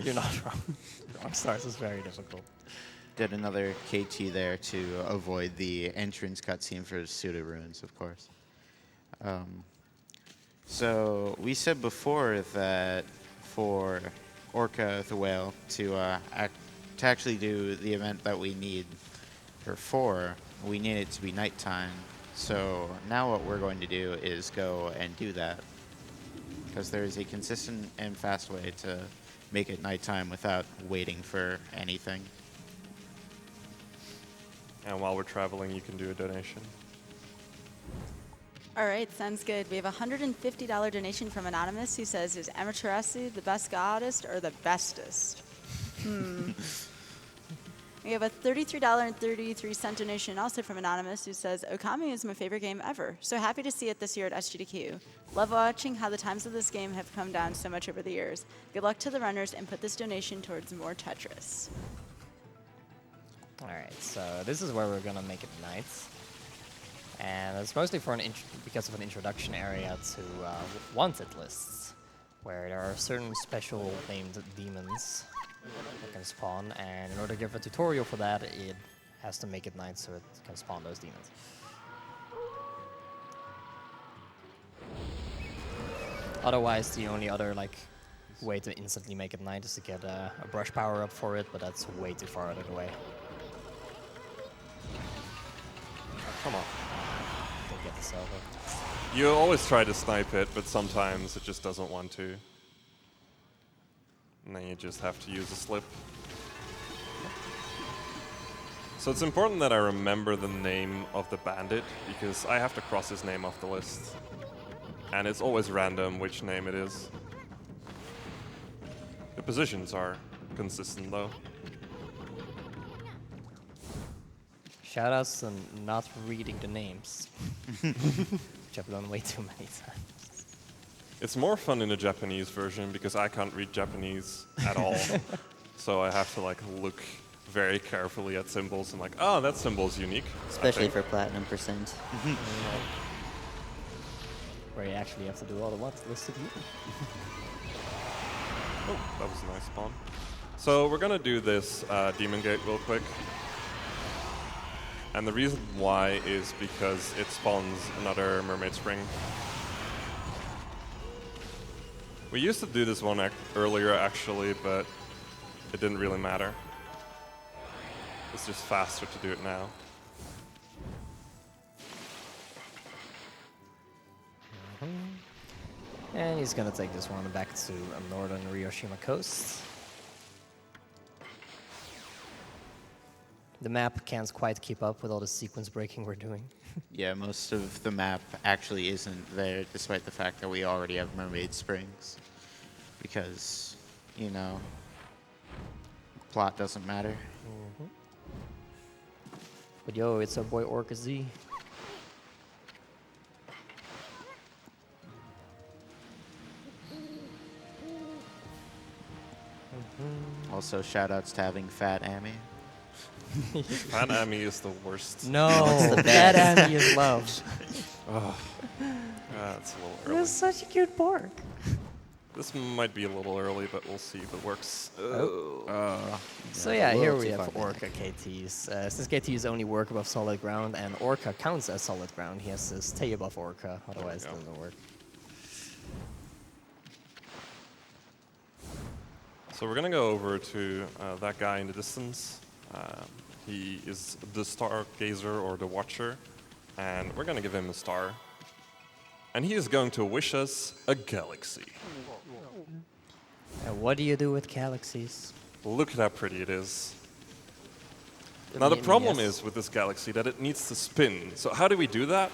You're not wrong. Drawing stars is very difficult. Did another KT there to avoid the entrance cutscene for Pseudo Ruins, of course. So we said before that for Orca the Whale to actually do the event that we need her for, we need it to be nighttime. So now what we're going to do is go and do that, because there is a consistent and fast way to make it nighttime without waiting for anything. And while we're traveling, you can do a donation. All right, sounds good. We have a $150 donation from Anonymous who says, is Amaterasu the best goddess or the bestest? We have a $33.33 donation also from Anonymous who says, Okami is my favorite game ever. So happy to see it this year at SGDQ. Love watching how the times of this game have come down so much over the years. Good luck to the runners and put this donation towards more Tetris. Alright, so this is where we're gonna make it night. And it's mostly for because of an introduction area to wanted lists, where there are certain special named demons that can spawn, and in order to give a tutorial for that, it has to make it night so it can spawn those demons. Otherwise, the only other way to instantly make it night is to get a brush power up for it, but that's way too far out of the way. Come on. Don't get the salvo. You always try to snipe it, but sometimes it just doesn't want to. And then you just have to use a slip. So it's important that I remember the name of the bandit, because I have to cross his name off the list. And it's always random which name it is. The positions are consistent though. Shoutouts on not reading the names, which I've done way too many times. It's more fun in the Japanese version because I can't read Japanese at all. So I have to look very carefully at symbols and oh, that symbol's unique. Especially for platinum percent. Where you actually have to do all the what's listed here. Oh, that was a nice spawn. So we're gonna do this Demon Gate real quick. And the reason why is because it spawns another Mermaid Spring. We used to do this one earlier actually, but it didn't really matter. It's just faster to do it now. And he's gonna take this one back to northern Ryoshima coast. The map can't quite keep up with all the sequence breaking we're doing. Yeah, most of the map actually isn't there, despite the fact that we already have Mermaid Springs. Because, you know, plot doesn't matter. But yo, it's our boy Orca Z. Also, shoutouts to having Fat Amy. Fat Amy is the worst. No, What's the that best? Annie is loved. That's a little early. That's such a cute pork. This might be a little early, but we'll see if it works. So a yeah, here little we too have far back. Orca KTs. Since KTs only work above solid ground, and Orca counts as solid ground, he has to stay above Orca, otherwise it go. doesn't work. So we're gonna go over to that guy in the distance. He is the stargazer or the watcher, and we're gonna give him a star. And he is going to wish us a galaxy. And what do you do with galaxies? Look at how pretty it is. I Now the mean, problem yes. is with this galaxy that it needs to spin. So how do we do that?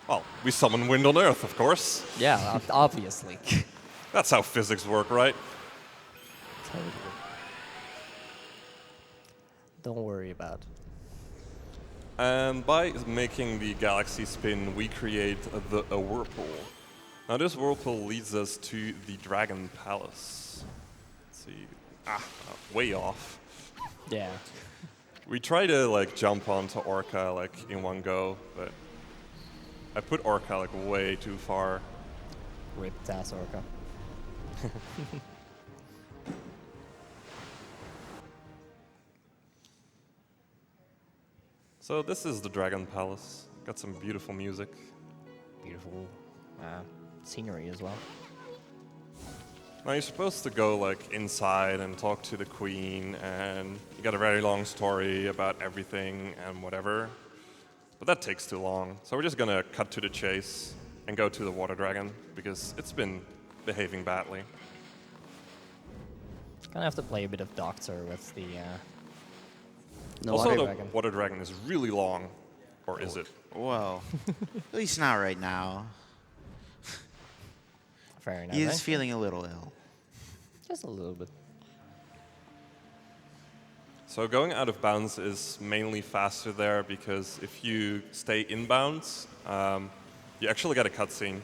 Well, we summon wind on Earth, of course. Yeah, obviously. That's how physics work, right? Totally. Don't worry about it. And by making the galaxy spin, we create a whirlpool. Now this whirlpool leads us to the Dragon Palace. Let's see. Way off. Yeah. We try to like jump onto Orca like in one go, but I put Orca like way too far. Ripped ass Orca. So this is the Dragon Palace. Got some beautiful music. Beautiful scenery as well. Now you're supposed to go like inside and talk to the queen, and you got a very long story about everything and whatever. But that takes too long. So we're just gonna cut to the chase and go to the water dragon because it's been behaving badly. Gonna have to play a bit of Doctor with the. The Also, water the dragon. water dragon is really long, or is it? Well, at least not right now. Fair enough. He eh? is feeling a little ill. Just a little bit. So going out of bounds is mainly faster there because if you stay in bounds, you actually get a cutscene.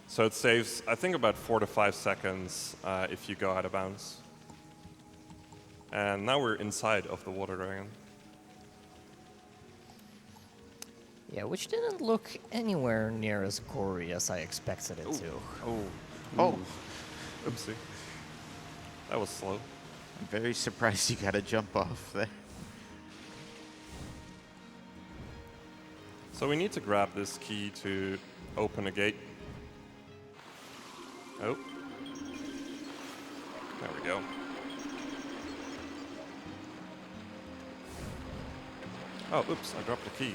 So it saves, I think, about 4 to 5 seconds if you go out of bounds. And now we're inside of the water dragon. Yeah, which didn't look anywhere near as gory as I expected it to. Oh, Oopsie. That was slow. I'm very surprised you got to jump off there. So we need to grab this key to open a gate. Oh. There we go. Oh, oops, I dropped the key.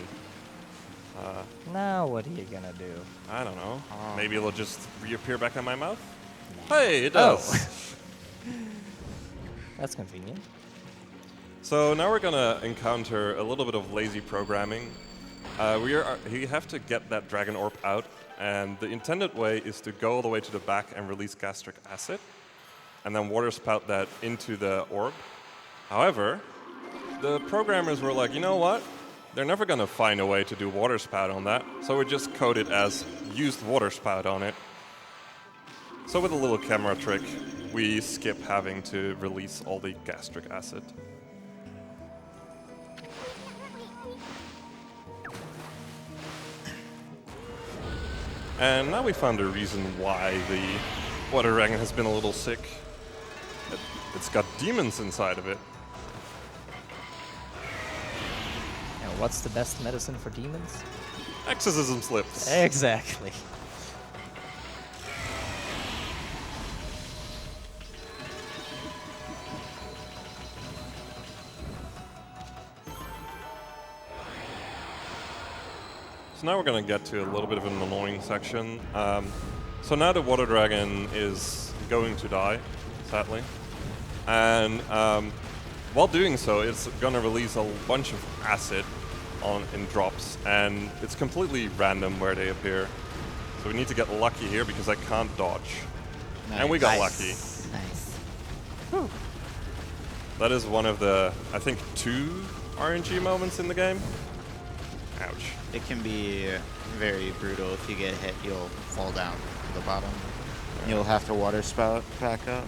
Now what are you gonna do? I don't know. Oh. Maybe it'll just reappear back in my mouth? Hey, it does. That's convenient. So now we're gonna encounter a little bit of lazy programming. We have to get that dragon orb out, and the intended way is to go all the way to the back and release gastric acid, and then water spout that into the orb. However, the programmers were like, you know what? They're never gonna find a way to do water spout on that, so we just code it as used water spout on it. So with a little camera trick, we skip having to release all the gastric acid. And now we found a reason why the water dragon has been a little sick. It's got demons inside of it. And what's the best medicine for demons? Exorcism slips. Exactly. So now we're going to get to a little bit of an annoying section. So now the water dragon is going to die, sadly. And while doing so, it's going to release a bunch of acid in drops. And it's completely random where they appear. So we need to get lucky here because I can't dodge. And we got lucky. Nice. That is one of the, I think, 2 RNG moments in the game. Ouch. It can be very brutal. If you get hit, you'll fall down to the bottom. You'll have to water spout back up.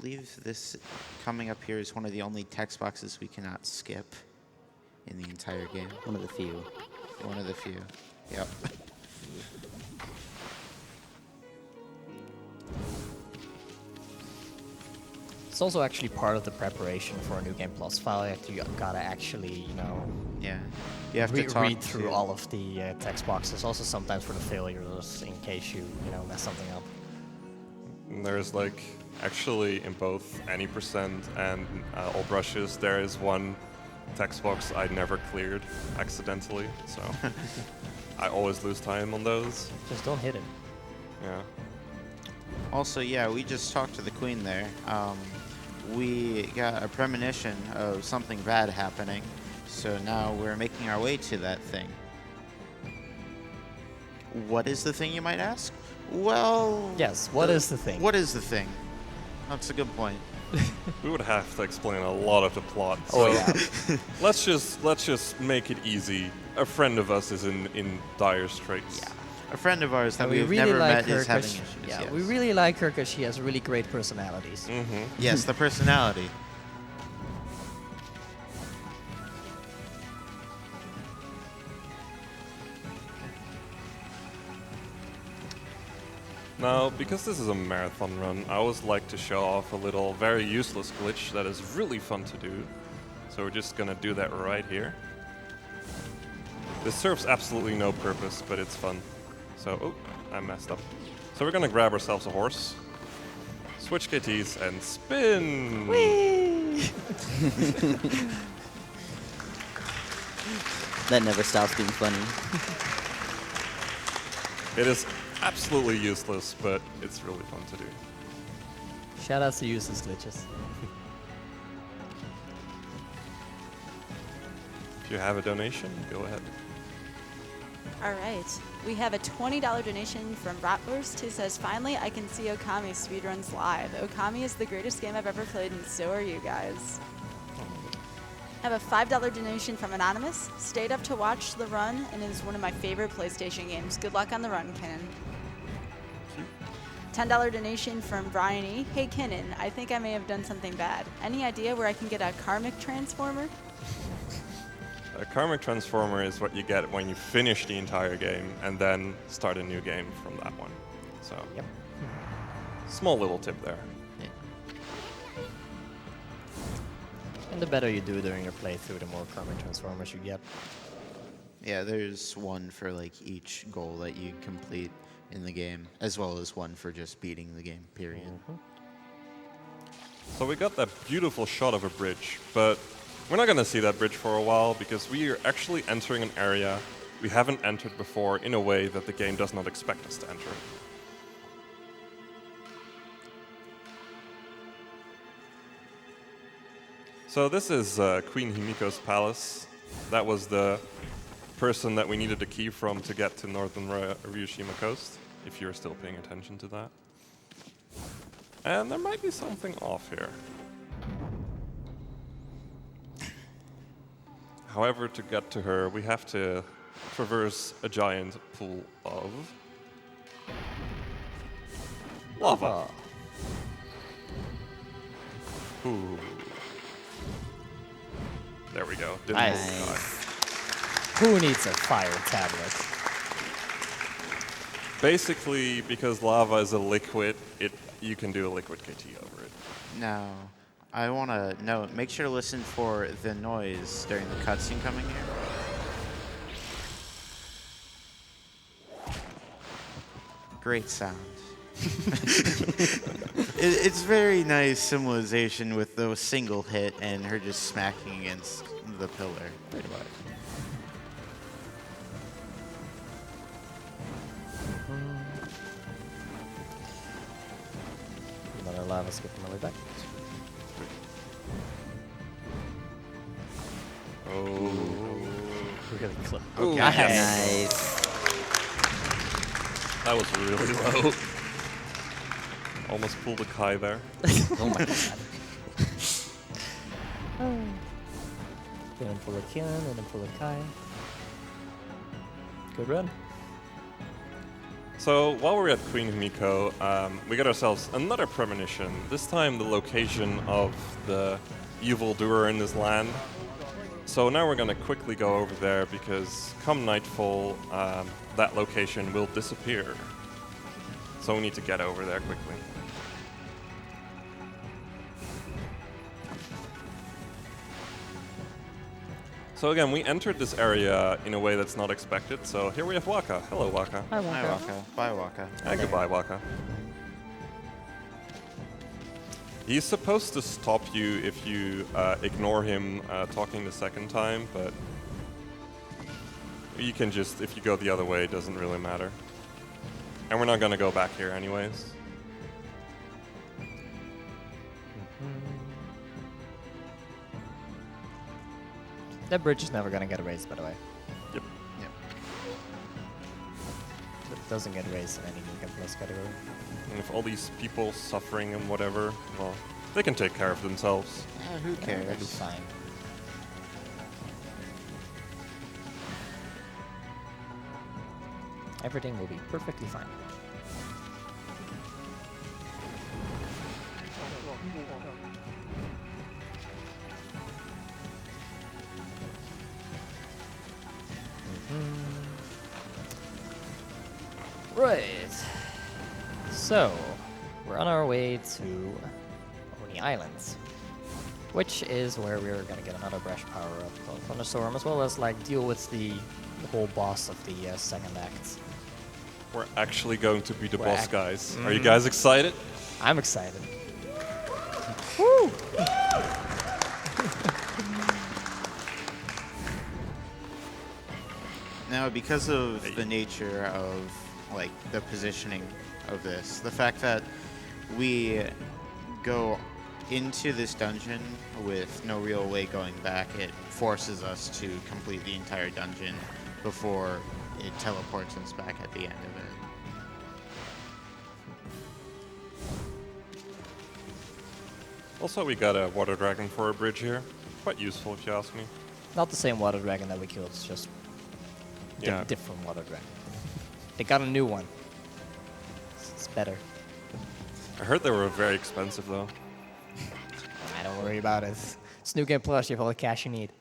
believe this coming up here is one of the only text boxes we cannot skip in the entire game. One of the few. One of the few. Yep. It's also actually part of the preparation for a New Game Plus file. You gotta actually, Yeah. You have to talk read through to, all of the text boxes. Also sometimes for the failures, in case you, mess something up. There's like, actually in both any percent and all brushes, there is one text box I never cleared accidentally, so I always lose time on those. Just don't hit him. Yeah. Also, yeah, we just talked to the queen there. We got a premonition of something bad happening, so now we're making our way to that thing. What is the thing, you might ask? Well... Yes, what is the thing? What is the thing? That's a good point. We would have to explain a lot of the plot. Oh, so yeah. let's just make it easy. A friend of us is in dire straits. Yeah. A friend of ours that And we we've really never like met her is having 'cause issues. yeah, yes. we really like her because she has really great personalities. Yes, the personality. Now, because this is a marathon run, I always like to show off a little very useless glitch that is really fun to do. So we're just gonna do that right here. This serves absolutely no purpose, but it's fun. So, oh, I messed up. So we're gonna grab ourselves a horse, switch KTs, and spin! That never stops being funny. It is absolutely useless, but it's really fun to do. Shout out to useless glitches. If you have a donation, go ahead. All right. We have a $20 donation from Bratwurst who says, finally, I can see Okami speedruns live. Okami is the greatest game I've ever played, and so are you guys. Have a $5 donation from Anonymous. Stayed up to watch the run and is one of my favorite PlayStation games. Good luck on the run, Kinnin. $10 donation from Brian E. Hey, Kinnin, I think I may have done something bad. Any idea where I can get a karmic transformer? A karmic transformer is what you get when you finish the entire game and then start a new game from that one. So, Yep. small little tip there. And the better you do during your playthrough, the more karmic transformers you get. Yeah, there's one for like each goal that you complete in the game, as well as one for just beating the game, period. So we got that beautiful shot of a bridge, but we're not going to see that bridge for a while because we are actually entering an area we haven't entered before in a way that the game does not expect us to enter. So this is Queen Himiko's palace. That was the person that we needed the key from to get to northern Ryushima coast, if you're still paying attention to that. And there might be something off here. However, to get to her, we have to traverse a giant pool of lava. Ooh. There we go. Didn't Nice. move the Who needs a fire tablet? Basically, because lava is a liquid, you can do a liquid KT over it. Now, I want to note, make sure to listen for the noise during the cutscene coming here. Great sound. It's very nice symbolization with the single hit and her just smacking against the pillar. Pretty much. Another lava skip on the way back. Oh. Really close. Okay. Nice. That was really low. Almost pulled a Kai there. Oh my god. Then pull a Kinnin, and then pull a Kai. Good run. So while we're at Queen Himiko, we got ourselves another premonition. This time the location of the evil doer in this land. So now we're going to quickly go over there because come nightfall, that location will disappear. So we need to get over there quickly. So again, we entered this area in a way that's not expected. So here we have Waka. Hello, Waka. Hi, Hi, Wonka. Waka. Bye, Waka. And goodbye, Waka. He's supposed to stop you if you ignore him talking the second time, but you can just, if you go the other way, it doesn't really matter. And we're not going to go back here anyways. That bridge is never gonna get raised, by the way. Yep. Yep. It doesn't get raised in any Weekend Plus category. And if all these people suffering and whatever, well, they can take care of themselves. Who Yeah, they'll be cares? fine. Everything will be perfectly fine. Right. So, we're on our way to Oni Islands, which is where we're gonna get another brush power up called Thunderstorm, as well as like deal with the whole boss of the second act. We're actually going to be the We're boss act- guys. Are you guys excited? I'm excited. Now, because of the nature of like the positioning of this, the fact that we go into this dungeon with no real way going back, it forces us to complete the entire dungeon before it teleports us back at the end of it. Also, we got a water dragon for a bridge here. Quite useful if you ask me. Not the same water dragon that we killed, it's just Yeah. different water dragon. They got a new one. It's better. I heard they were very expensive though. I don't worry about it. It's New Game Plus, you have all the cash you need.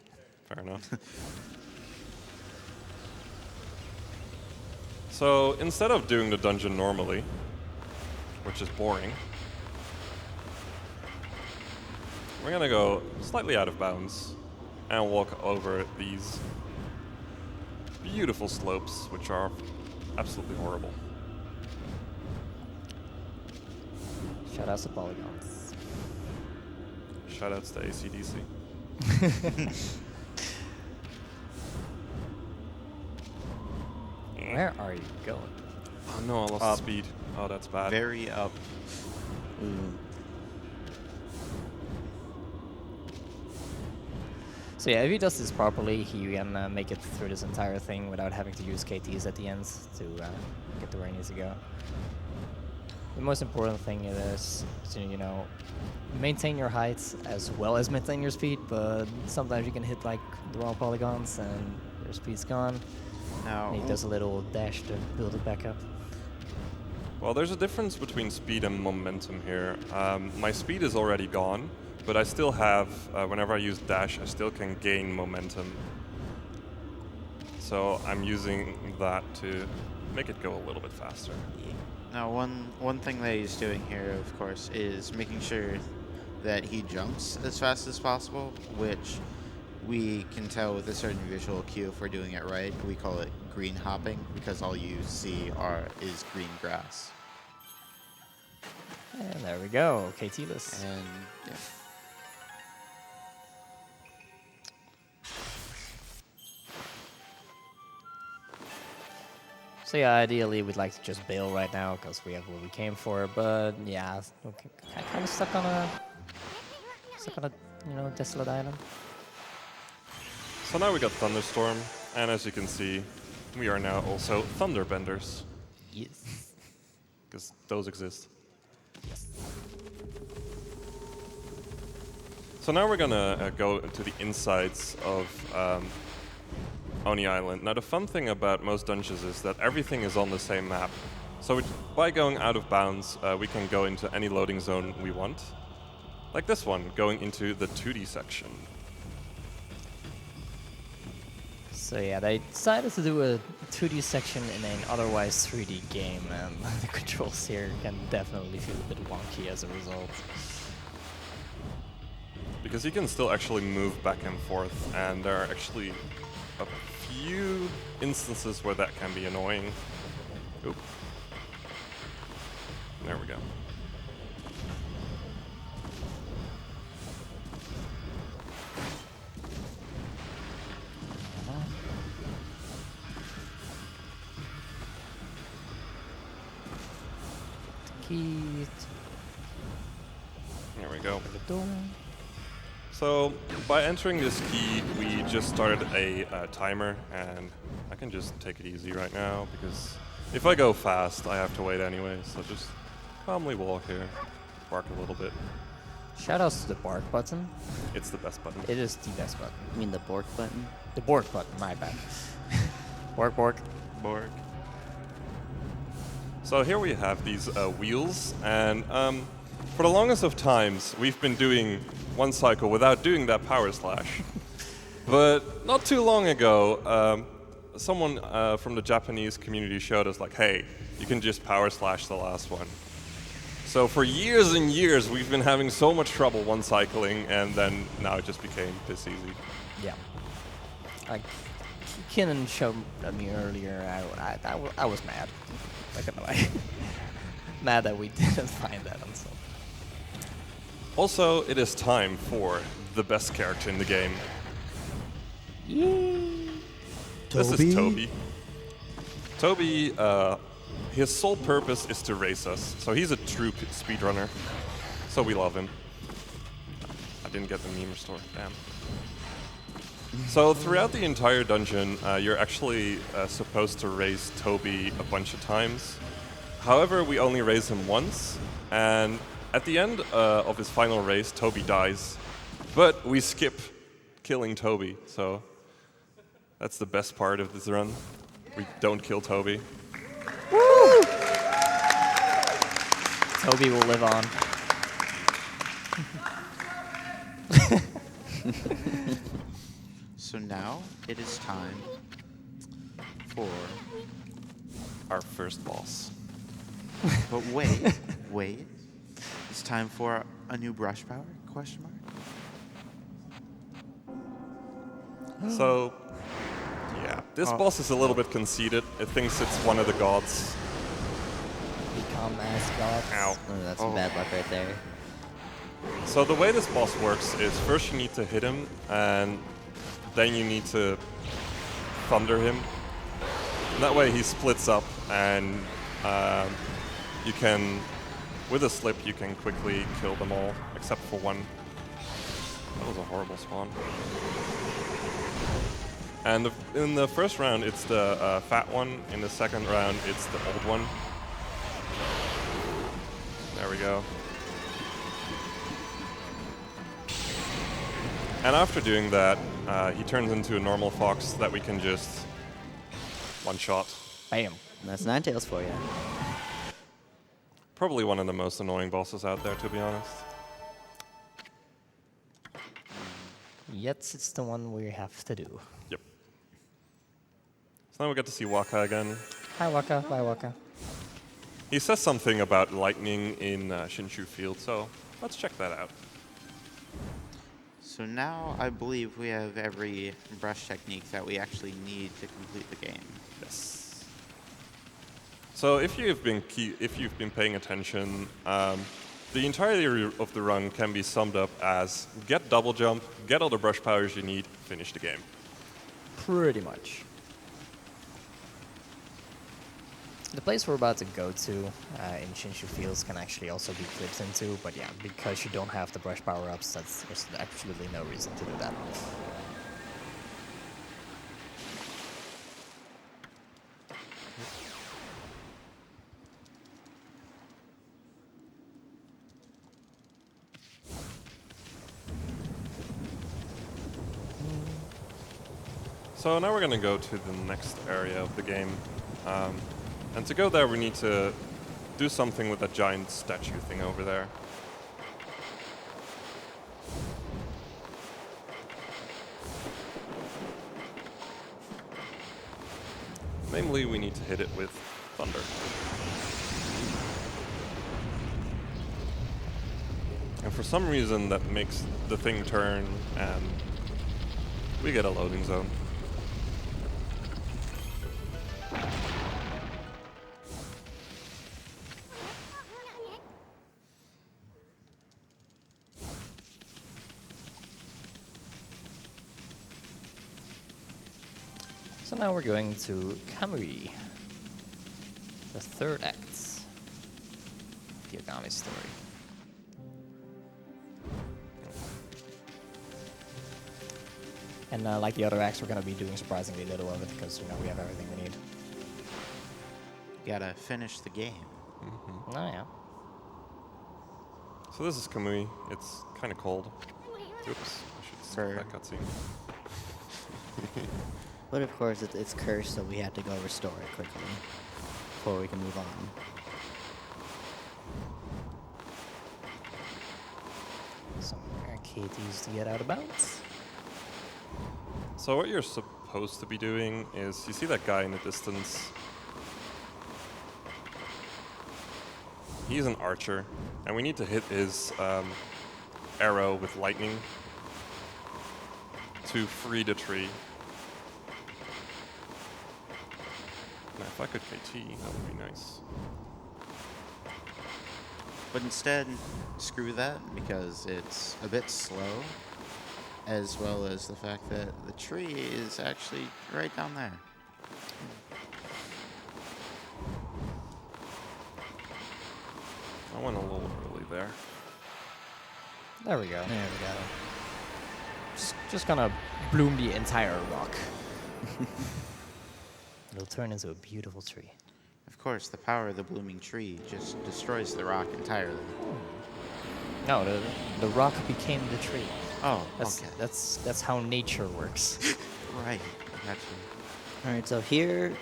Fair enough. So instead of doing the dungeon normally, which is boring, we're gonna go slightly out of bounds and walk over these beautiful slopes, which are absolutely horrible. Shout out to Polygons. Shoutouts to AC/DC. Where are you going? Oh no, I lost Up. speed. Oh, that's bad. Very up. So yeah, if he does this properly, he can make it through this entire thing without having to use KTs at the end to get to where he needs to go. The most important thing is to, you know, maintain your height as well as maintain your speed, but sometimes you can hit like the wrong polygons and your speed's gone. Now, And he does a little dash to build it back up. Well, there's a difference between speed and momentum here. My speed is already gone, but I still have, whenever I use dash, I still can gain momentum. So I'm using that to make it go a little bit faster. Now, one thing that he's doing here, of course, is making sure that he jumps as fast as possible, which we can tell with a certain visual cue if we're doing it right. We call it green hopping because all you see is green grass. And there we go, KT-less. And yeah. So yeah, ideally we'd like to just bail right now because we have what we came for, but yeah, okay, kind of stuck on a desolate island. So now we got Thunderstorm, and as you can see, we are now also Thunderbenders, Yes. because those exist. Yes. So now we're gonna go to the insides of Oni Island. Now the fun thing about most dungeons is that everything is on the same map. So by going out of bounds, we can go into any loading zone we want. Like this one, going into the 2D section. So yeah, they decided to do a 2D section in an otherwise 3D game, and the controls here can definitely feel a bit wonky as a result. Because you can still actually move back and forth, and there are actually a few instances where that can be annoying. Oop. There we go. Key. There we go. The door. So by entering this key, we just started a timer, and I can just take it easy right now because if I go fast, I have to wait anyway. So just calmly walk here, bark a little bit. Shoutouts to the bark button. It's the best button. It is the best button. I mean the Bork button. The bork button, my bad. Bork, bork. Borg. So here we have these wheels, and for the longest of times, we've been doing one cycle without doing that power slash. But not too long ago, someone from the Japanese community showed us like, hey, you can just power slash the last one. So for years and years, we've been having so much trouble one cycling, and then now it just became piss easy. Yeah. Like, Kinnin showed me earlier, I was mad. Not gonna lie. Mad that we didn't find that on some. Also, it is time for the best character in the game. This is Toby. Toby, his sole purpose is to race us. So he's a true speedrunner. So we love him. I didn't get the meme restore, damn. So throughout the entire dungeon, you're actually supposed to raise Toby a bunch of times. However, we only raise him once, and at the end of his final race, Toby dies. But we skip killing Toby, so that's the best part of this run. We don't kill Toby. Woo! Toby will live on. So now it is time for. Our first boss. But wait, wait. It's time for a new brush power? Question mark. So, yeah, this boss is a little bit conceited. It thinks it's one of the gods. Become as gods. Ow. Oh, that's Oh. bad luck right there. So the way this boss works is first you need to hit him, and then you need to thunder him. And that way he splits up, and you can, with a slip, you can quickly kill them all, except for one. That was a horrible spawn. And in the first round, it's the fat one. In the second round, it's the old one. There we go. And after doing that, he turns into a normal fox that we can just one-shot. Bam. That's Ninetales for you. Probably one of the most annoying bosses out there, to be honest. Yet it's the one we have to do. Yep. So now we get to see Waka again. Hi Waka, bye Waka. He says something about lightning in Shinshu Field, so let's check that out. So now I believe we have every brush technique that we actually need to complete the game. Yes. So if you've been paying attention, the entirety of the run can be summed up as get double jump, get all the brush powers you need, finish the game. Pretty much. The place we're about to go to in Shinshu Fields can actually also be clipped into, but yeah, because you don't have the brush power-ups, there's absolutely no reason to do that. So now we're going to go to the next area of the game. And to go there, we need to do something with that giant statue thing over there. Namely, we need to hit it with thunder. And for some reason, that makes the thing turn, and we get a loading zone. So now we're going to Kamui, the third act, the Okami story. And like the other acts, we're going to be doing surprisingly little of it because we have everything we need. You gotta finish the game. Oh yeah. So this is Kamui. It's kind of cold. Oops, I should skip that cutscene. But of course, it's cursed, so we have to go restore it quickly before we can move on. Some arcades to get out of bounds. So what you're supposed to be doing is, you see that guy in the distance? He's an archer, and we need to hit his arrow with lightning to free the tree. Now, if I could KT, that would be nice. But instead, screw that because it's a bit slow, as well as the fact that the tree is actually right down there. I went a little early there. There we go. There we go. Just gonna bloom the entire rock. It'll turn into a beautiful tree. Of course, the power of the blooming tree just destroys the rock entirely. No, the rock became the tree. Oh, That's okay. that's how nature works. Right. Gotcha. All right, so here,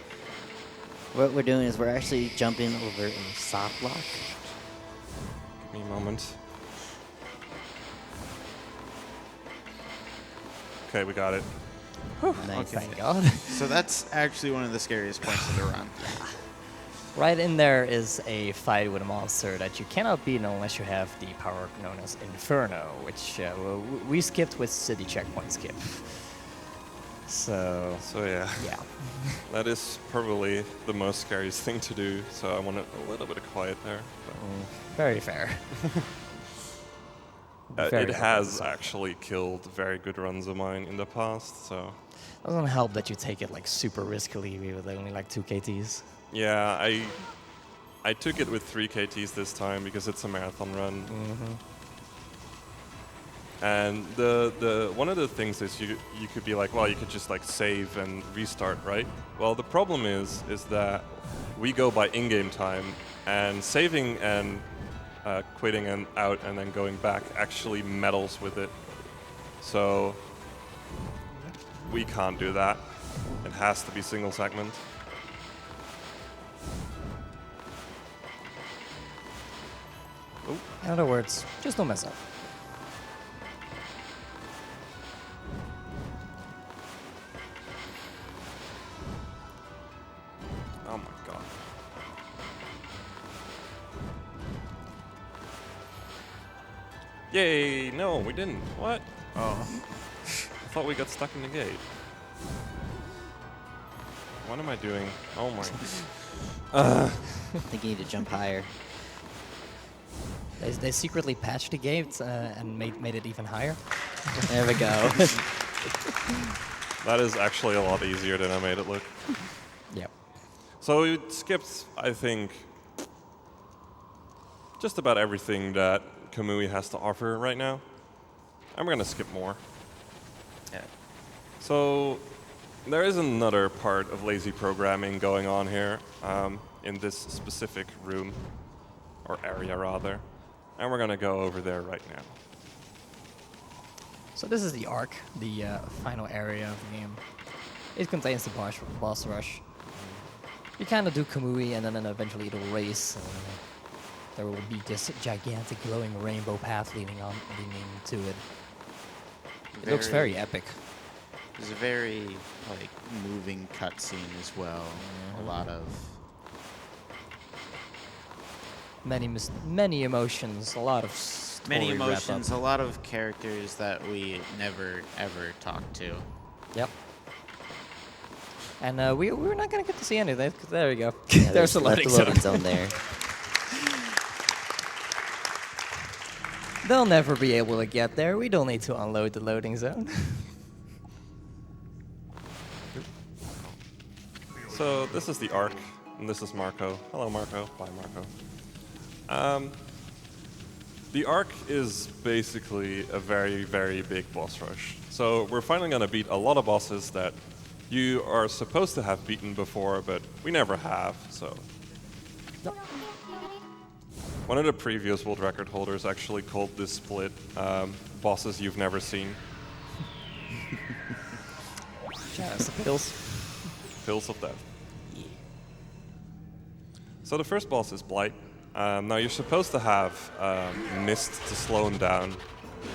what we're doing is we're actually jumping over a soft block. Give me a moment. Okay, we got it. Nice. Thank God. So that's actually one of the scariest points of the run. Right in there is a fight with a monster that you cannot beat unless you have the power known as Inferno, which we skipped with city checkpoint skip. So Yeah, yeah. that is probably the most scariest thing to do, so I wanted a little bit of quiet there. But Very fair. it Very has good. actually killed very good runs of mine in the past, so... Doesn't help that you take it like super riskily with only like 2 KTs. Yeah, I took it with 3 KTs this time because it's a marathon run. And the one of the things is you could be like, well, you could just like save and restart, right? Well, the problem is that we go by in-game time, and saving and quitting and out and then going back actually meddles with it. So we can't do that. It has to be single segment. In other words, just don't mess up. Oh my god. Yay! No, we didn't. What? Oh. I thought we got stuck in the gate. What am I doing? Oh my. I think you need to jump higher. They secretly patched the gate and made it even higher. There we go. That is actually a lot easier than I made it look. Yep. So we skipped, I think, just about everything that Kamui has to offer right now. I'm gonna skip more. Yeah. So there is another part of lazy programming going on here in this specific room, or area rather, and we're gonna go over there right now. So this is the Arc, the final area of the game. It contains the boss rush. You kind of do Kamui, and then eventually it'll race. And there will be this gigantic glowing rainbow path leading to it. It looks very epic. There's a very like moving cutscene as well. A lot of many emotions, a lot of story many wrap up. emotions, a lot of characters that we never ever talked to. Yep. And we're not gonna get to see any of that. There we go. Yeah, There's a left loading the loading zone. zone there. They'll never be able to get there. We don't need to unload the loading zone. So this is the Ark, and this is Marco. Hello, Marco. Bye, Marco. The Ark is basically a very, very big boss rush. So we're finally going to beat a lot of bosses that you are supposed to have beaten before, but we never have, so. One of the previous world record holders actually called this split bosses you've never seen. Shout out to Pills. Pills of Death. So the first boss is Blight. Now you're supposed to have Mist to slow him down,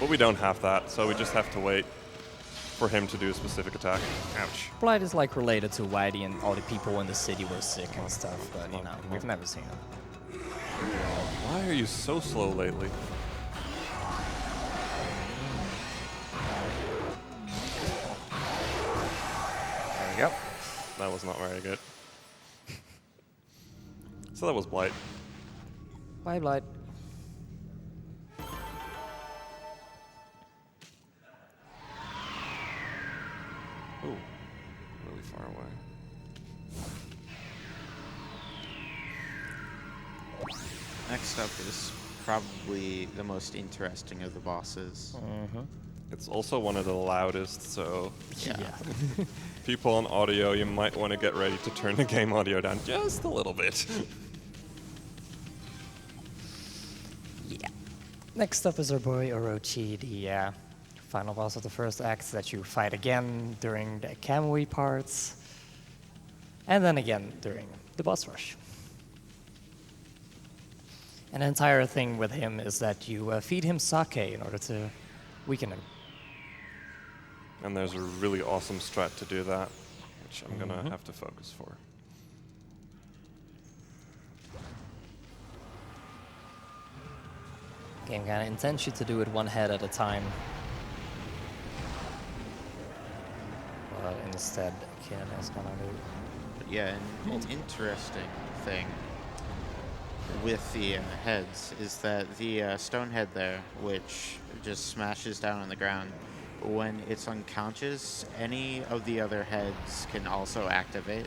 but we don't have that, so we just have to wait for him to do a specific attack. Ouch. Blight is like related to Whitey and all the people in the city were sick and stuff, but you know, we've never seen him. Why are you so slow lately? There we go. That was not very good. So that was Blight. Bye, Blight. Ooh, really far away. Next up is probably the most interesting of the bosses. It's also one of the loudest, so Yeah. people on audio, you might want to get ready to turn the game audio down just a little bit. Yeah. Next up is our boy Orochi, the final boss of the first act that you fight again during the Kamui parts, and then again during the boss rush. An entire thing with him is that you feed him sake in order to weaken him. And there's a really awesome strat to do that, which I'm gonna have to focus for. Game kind of intends you to do it one head at a time. Well, instead, Kinnin is gonna do. But yeah, an interesting thing with the heads is that the stone head there, which just smashes down on the ground, when it's unconscious, any of the other heads can also activate,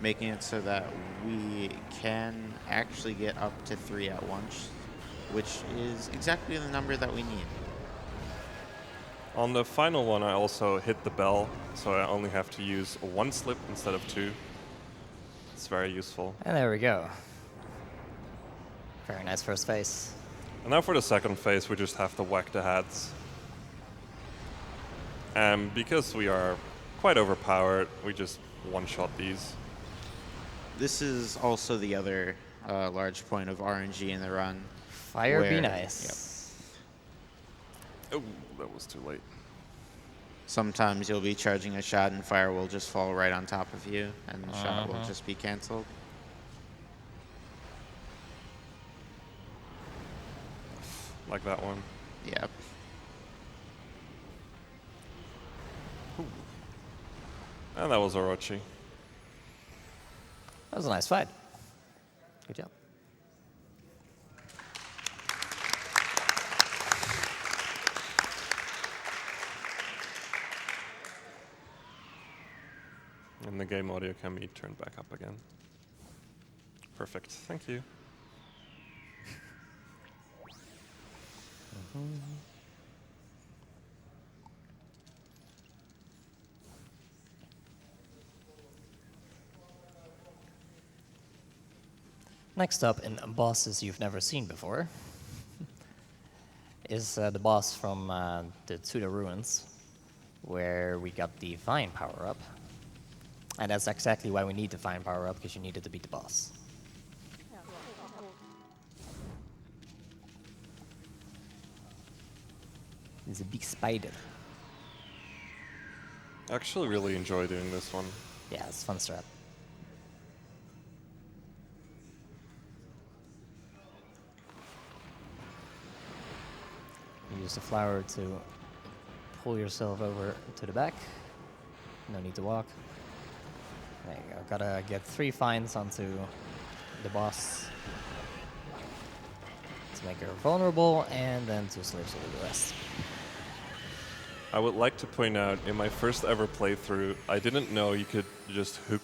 making it so that we can actually get up to 3 at once, which is exactly the number that we need. On the final one, I also hit the bell, so I only have to use 1 slip instead of 2. It's very useful. And there we go. Very nice first phase. And now for the second phase, we just have to whack the heads. And because we are quite overpowered, we just one-shot these. This is also the other large point of RNG in the run. Fire be where- nice. Oh, that was too late. Sometimes you'll be charging a shot and fire will just fall right on top of you and the shot will just be canceled. Like that one. Yep. And that was Orochi. That was a nice fight. Good job. And the game audio can be turned back up again. Perfect. Thank you. Next up in bosses you've never seen before is the boss from the Tsuda Ruins, where we got the Vine power-up. And that's exactly why we need to find power up, because you need it to beat the boss. There's a big spider. I actually really enjoy doing this one. Yeah, it's a fun strat. Use the flower to pull yourself over to the back. No need to walk. There you go. Gotta get 3 finds onto the boss to make her vulnerable, and then 2 slaves will do the rest. I would like to point out, in my first ever playthrough, I didn't know you could just hook,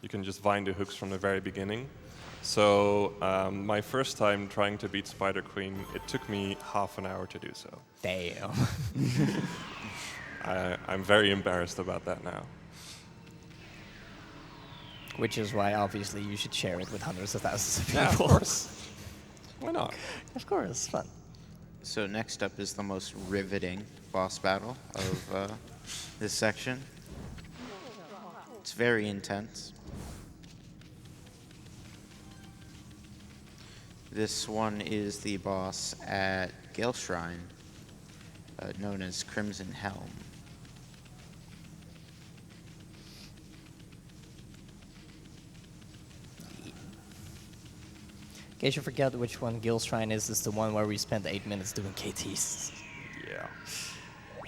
you can just vine the hooks from the very beginning. So my first time trying to beat Spider Queen, it took me half an hour to do so. Damn. I'm very embarrassed about that now. Which is why, obviously, you should share it with hundreds of thousands of people. Yeah, of course. Why not? Of course, it's fun. So next up is the most riveting boss battle of this section. It's very intense. This one is the boss at Gale Shrine, known as Crimson Helm. In case you forget which one Gil's Shrine is the one where we spent 8 minutes doing KTs. Yeah.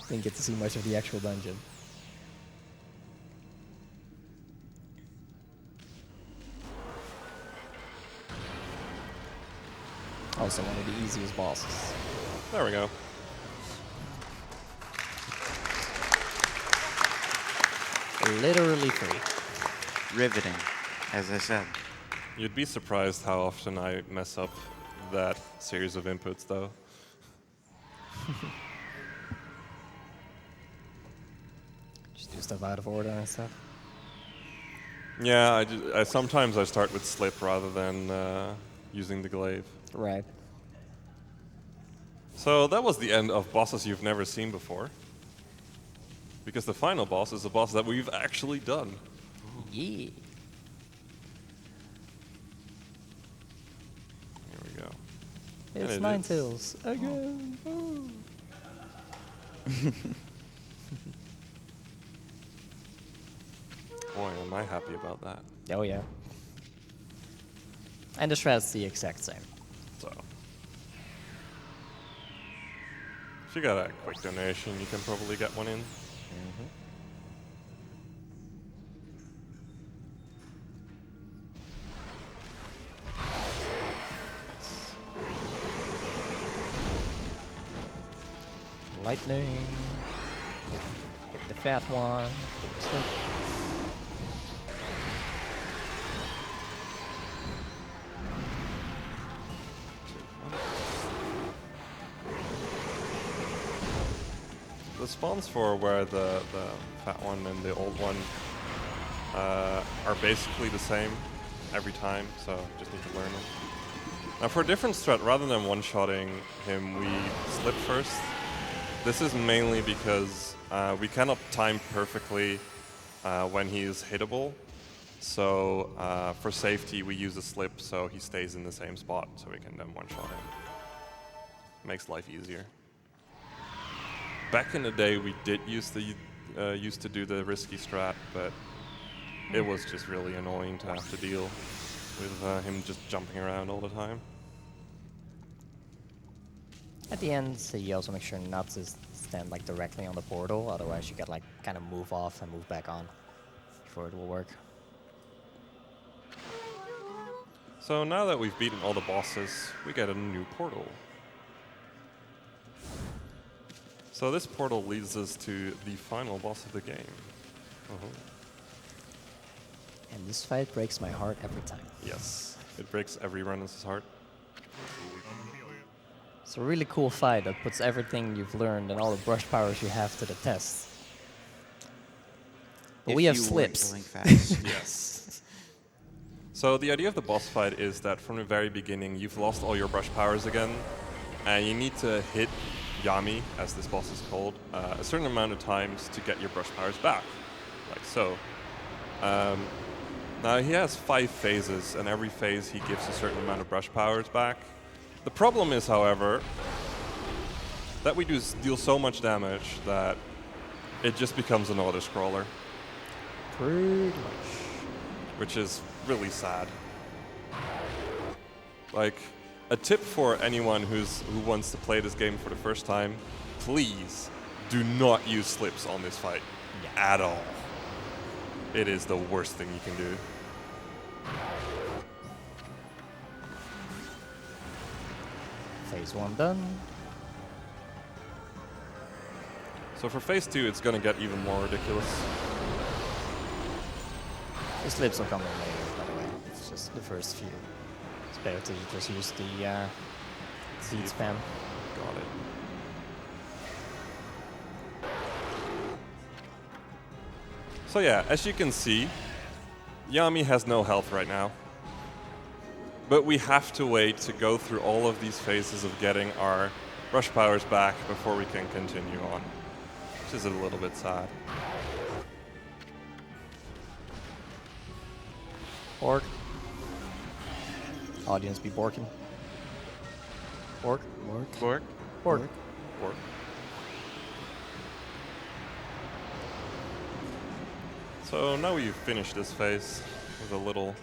Didn't get to see much of the actual dungeon. Also one of the easiest bosses. There we go. Literally free. Riveting, as I said. You'd be surprised how often I mess up that series of inputs, though. Just do stuff out of order and stuff. Yeah, sometimes I start with slip rather than using the glaive. Right. So that was the end of bosses you've never seen before. Because the final boss is a boss that we've actually done. Yeah. Here we go. It's it Nine is. Tails again. Oh. Boy, am I happy about that. Oh yeah. And the strat's the exact same. So, if you got a quick donation, you can probably get one in. Lightning. Hit the fat one. Slip. The spawns for where the fat one and the old one are basically the same every time, so just need to learn them. Now for a different strat, rather than one-shotting him, we slip first. This is mainly because we cannot time perfectly when he is hittable. So for safety, we use a slip so he stays in the same spot so we can then one-shot him. Makes life easier. Back in the day, we did used to do the risky strat, but it was just really annoying to have to deal with him just jumping around all the time. At the end, so you also make sure not to stand like directly on the portal, otherwise you get like kind of move off and move back on before it will work. So now that we've beaten all the bosses, we get a new portal. So this portal leads us to the final boss of the game. And this fight breaks my heart every time. Yes, it breaks every runner's heart. It's a really cool fight that puts everything you've learned and all the brush powers you have to the test. But If we have you slips. weren't going fast. Yes. So the idea of the boss fight is that from the very beginning, you've lost all your brush powers again, and you need to hit Yami, as this boss is called, a certain amount of times to get your brush powers back, like so. Now he has 5 phases, and every phase he gives a certain amount of brush powers back. The problem is, however, that we deal so much damage that it just becomes an auto-scroller, Pretty much. which is really sad. Like, a tip for anyone who wants to play this game for the first time, please do not use slips on this fight at all. It is the worst thing you can do. Phase 1 done. So for phase 2, it's going to get even more ridiculous. The slips will come in later, by the way. It's just the first few. It's better to just use the seed spam. Got it. So yeah, as you can see, Yami has no health right now. But we have to wait to go through all of these phases of getting our rush powers back before we can continue on, which is a little bit sad. Bork. Audience be borking. Bork. Work. Bork? Bork. Work. So now we've finished this phase with a little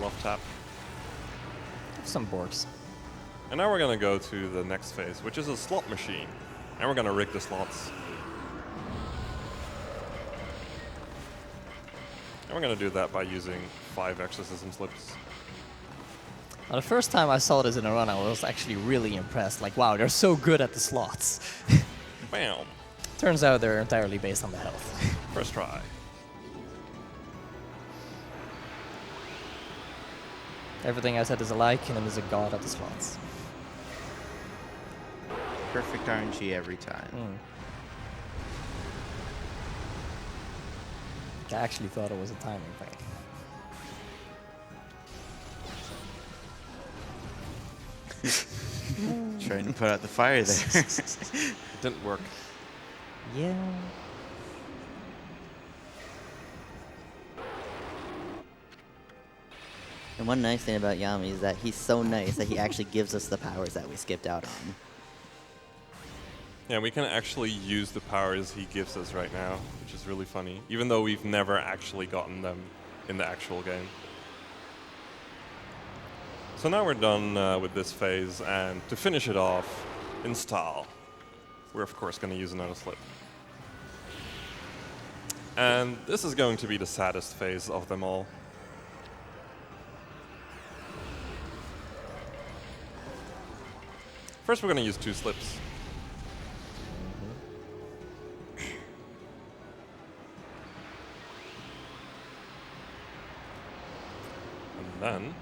love tap. Some Borks. And now we're going to go to the next phase, which is a slot machine. And we're going to rig the slots. And we're going to do that by using 5 exorcism slips. Now, the first time I saw this in a run, I was actually really impressed. Like, wow, they're so good at the slots. Bam! Turns out they're entirely based on the health. First try. Everything I said is a lie, Kinnin is a god at the slots. Perfect RNG every time. I actually thought it was a timing thing. Trying to put out the fire there. It didn't work. Yeah. And one nice thing about Yami is that he's so nice that he actually gives us the powers that we skipped out on. Yeah, we can actually use the powers he gives us right now, which is really funny, even though we've never actually gotten them in the actual game. So now we're done with this phase, and to finish it off, in style, we're of course going to use another slip. And this is going to be the saddest phase of them all. First, we're going to use 2 slips. And then,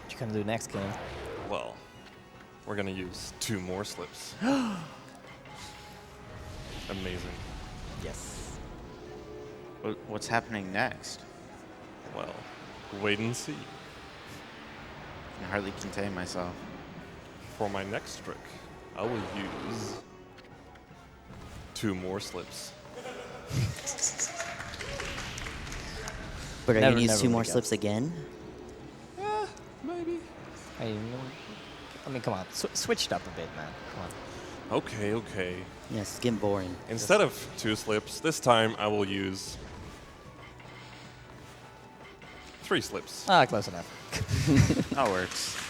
What you gonna do next, Kinnin? well, we're going to use 2 more slips. Amazing. Yes. What's happening next? Well, wait and see. I can hardly contain myself. For my next trick, I will use 2 more slips. But are you Never- going to use never 2 more would've slips guessed. again? Maybe. I mean, come on. Switch it up a bit, man. Come on. Okay, okay. Yes, it's getting boring. Instead of 2 slips, this time I will use 3 slips. Ah, close enough. That works.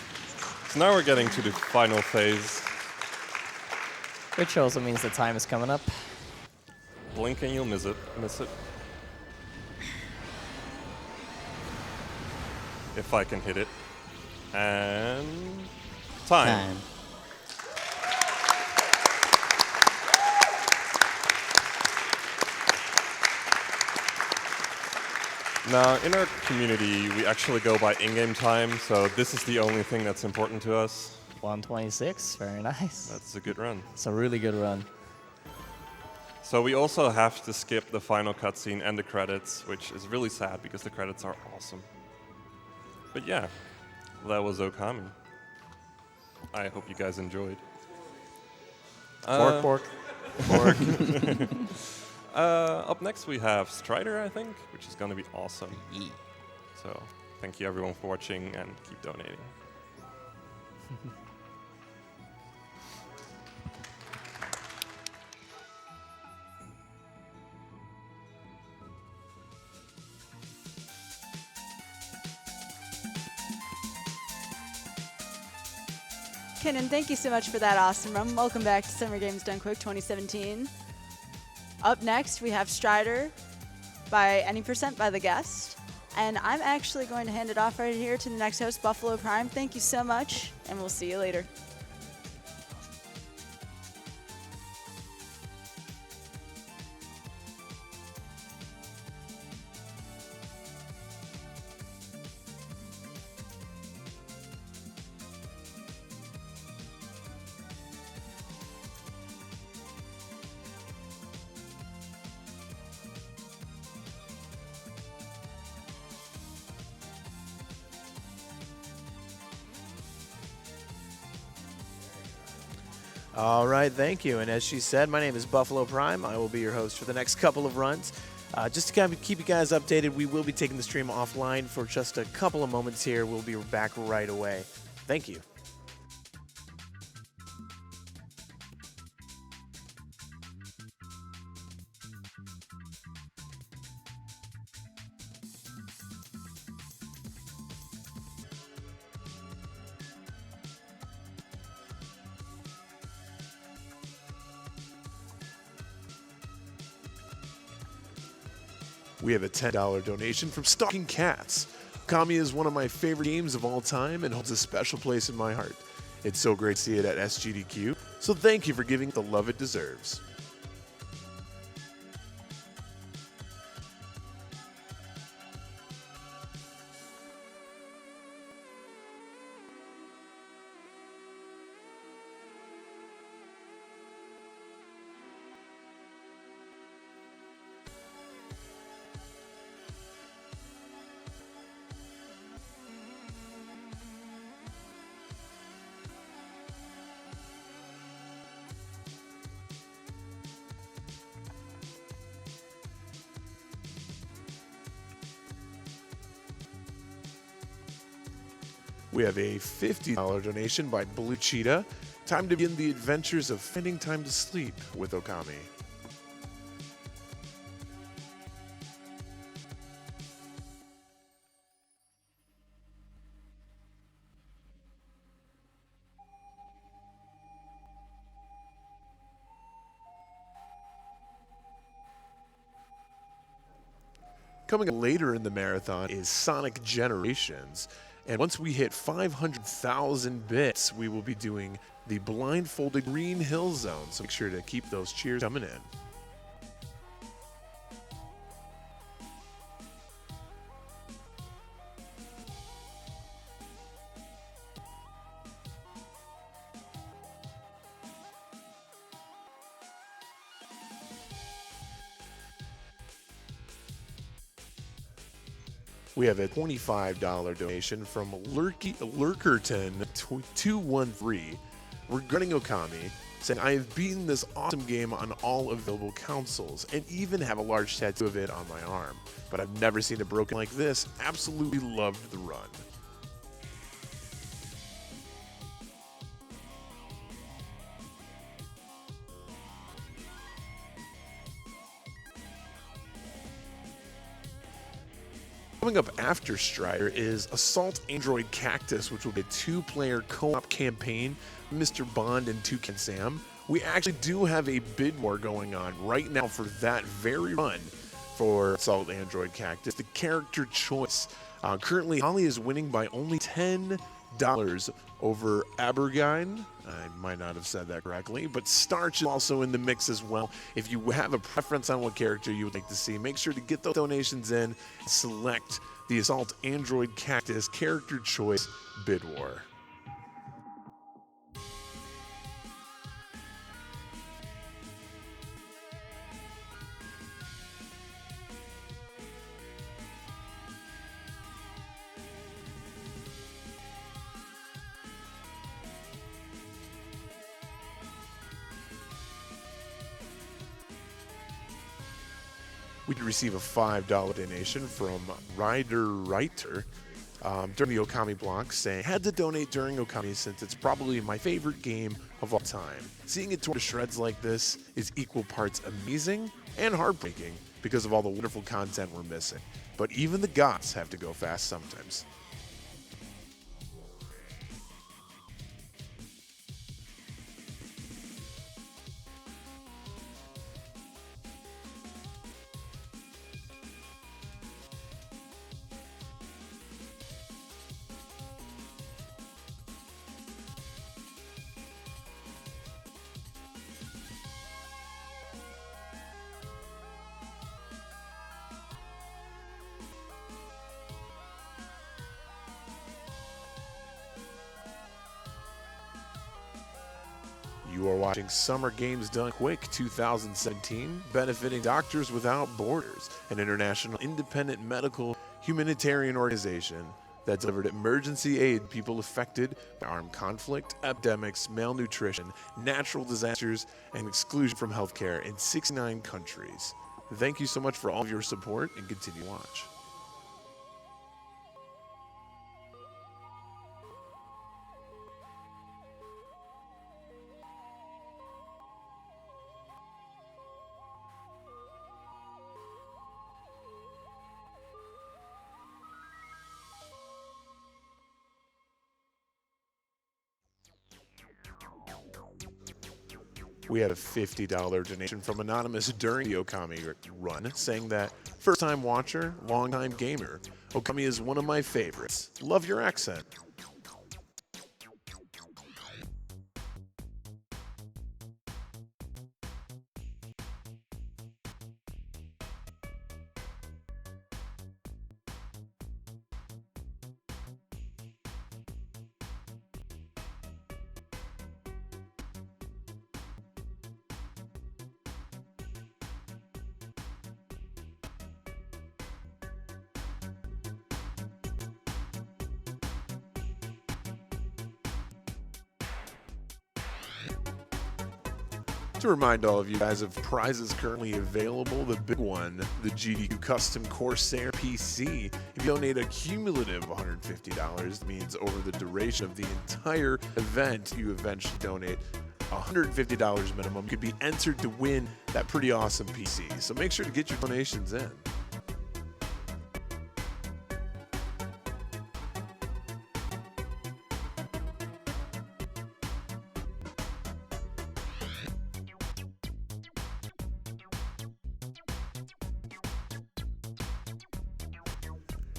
So now we're getting to the final phase. Which also means the time is coming up. Blink and you'll miss it. If I can hit it. And time. Now, in our community, we actually go by in-game time, so this is the only thing that's important to us. 126, very nice. That's a good run. It's a really good run. So we also have to skip the final cutscene and the credits, which is really sad because the credits are awesome. But yeah, that was Okami. I hope you guys enjoyed. Bork, bork. Up next we have Strider, I think, which is going to be awesome. Yee. So thank you everyone for watching and keep donating. Kinnin, thank you so much for that awesome run. Welcome back to Summer Games Done Quick 2017. Up next, we have Strider by Any Percent by The Guest. And I'm actually going to hand it off right here to the next host, Buffalo Prime. Thank you so much, and we'll see you later. All right, thank you. And as she said, my name is Buffalo Prime. I will be your host for the next couple of runs. Just to kind of keep you guys updated, we will be taking the stream offline for just a couple of moments here. We'll be back right away. Thank you. We have a $10 donation from Stalking Cats. Okami is one of my favorite games of all time and holds a special place in my heart. It's so great to see it at SGDQ, so thank you for giving it the love it deserves. We have a $50 donation by Blue Cheetah. Time to begin the adventures of finding time to sleep with Okami. Coming up later in the marathon is Sonic Generations. And once we hit 500,000 bits, we will be doing the blindfolded Green Hill Zone. So make sure to keep those cheers coming in. We have a $25 donation from Lurkerton213 regarding Okami, saying, I have beaten this awesome game on all available consoles and even have a large tattoo of it on my arm, but I've never seen it broken like this. Absolutely loved the run. Coming up after Strider is Assault Android Cactus, which will be a two-player co-op campaign, Mr. Bond and Toucan Sam. We actually do have a bid war going on right now for that very run for Assault Android Cactus. The character choice. Currently, Holly is winning by only $10 over Abergine. I might not have said that correctly, but Starch is also in the mix as well. If you have a preference on what character you would like to see, make sure to get those donations in and select the Assault Android Cactus character choice bid war. we did receive a $5 donation from Ryder Reiter during the Okami block, saying, had to donate during Okami since it's probably my favorite game of all time. Seeing it torn to shreds like this is equal parts amazing and heartbreaking because of all the wonderful content we're missing. But even the gods have to go fast sometimes. You are watching Summer Games Done Quick 2017, benefiting Doctors Without Borders, an international independent medical humanitarian organization that delivered emergency aid to people affected by armed conflict, epidemics, malnutrition, natural disasters, and exclusion from healthcare in 69 countries. Thank you so much for all of your support and continue to watch. We had a $50 donation from Anonymous during the Okami run, saying that, first-time watcher, long-time gamer, Okami is one of my favorites. Love your accent. To remind all of you guys of prizes currently available, the big one, the GDQ Custom Corsair PC. If you donate a cumulative $150, it means over the duration of the entire event, you eventually donate $150 minimum. You could be entered to win that pretty awesome PC. So make sure to get your donations in.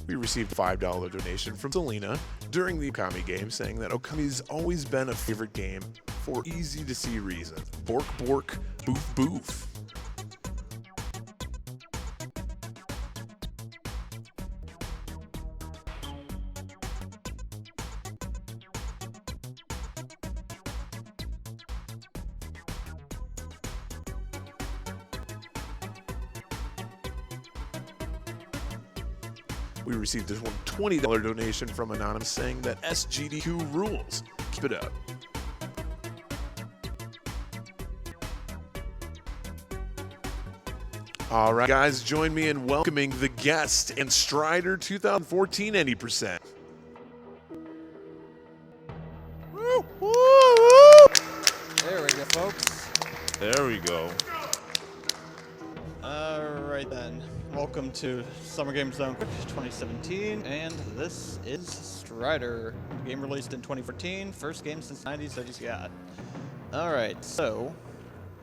We received a $5 donation from Selena during the Okami game, saying that Okami's always been a favorite game for easy to see reasons. Bork bork, boof boof. We received this one $20 donation from Anonymous saying that SGDQ rules. Keep it up. All right, guys, join me in welcoming the guest and Strider 2014 80%. Woo, woo, woo. There we go, folks. There we go. All right, then. Welcome to Summer Games Done Quick 2017, and this is Strider. Game released in 2014, first game since the 90s that he's got. All right, so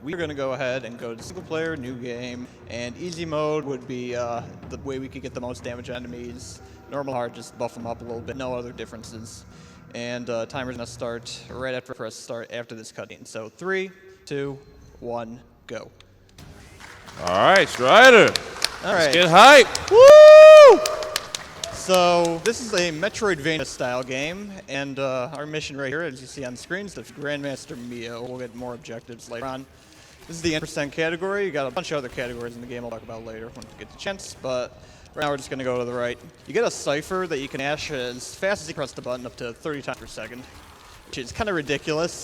we're going to go ahead and go to single player, new game, and easy mode would be the way we could get the most damage on enemies. Normal hard, just buff them up a little bit, no other differences. And timer's going to start right after press start after this cutscene. So 3, 2, 1, go. All right, Strider. All right. Let's get hype. Woo! So this is a Metroidvania style game, and our mission right here, as you see on the screen, is the Grandmaster Mio. We'll get more objectives later on. This is the % category. You got a bunch of other categories in the game I'll talk about later when we get the chance, but right now we're just going to go to the right. You get a cipher that you can dash as fast as you press the button, up to 30 times per second, which is kind of ridiculous.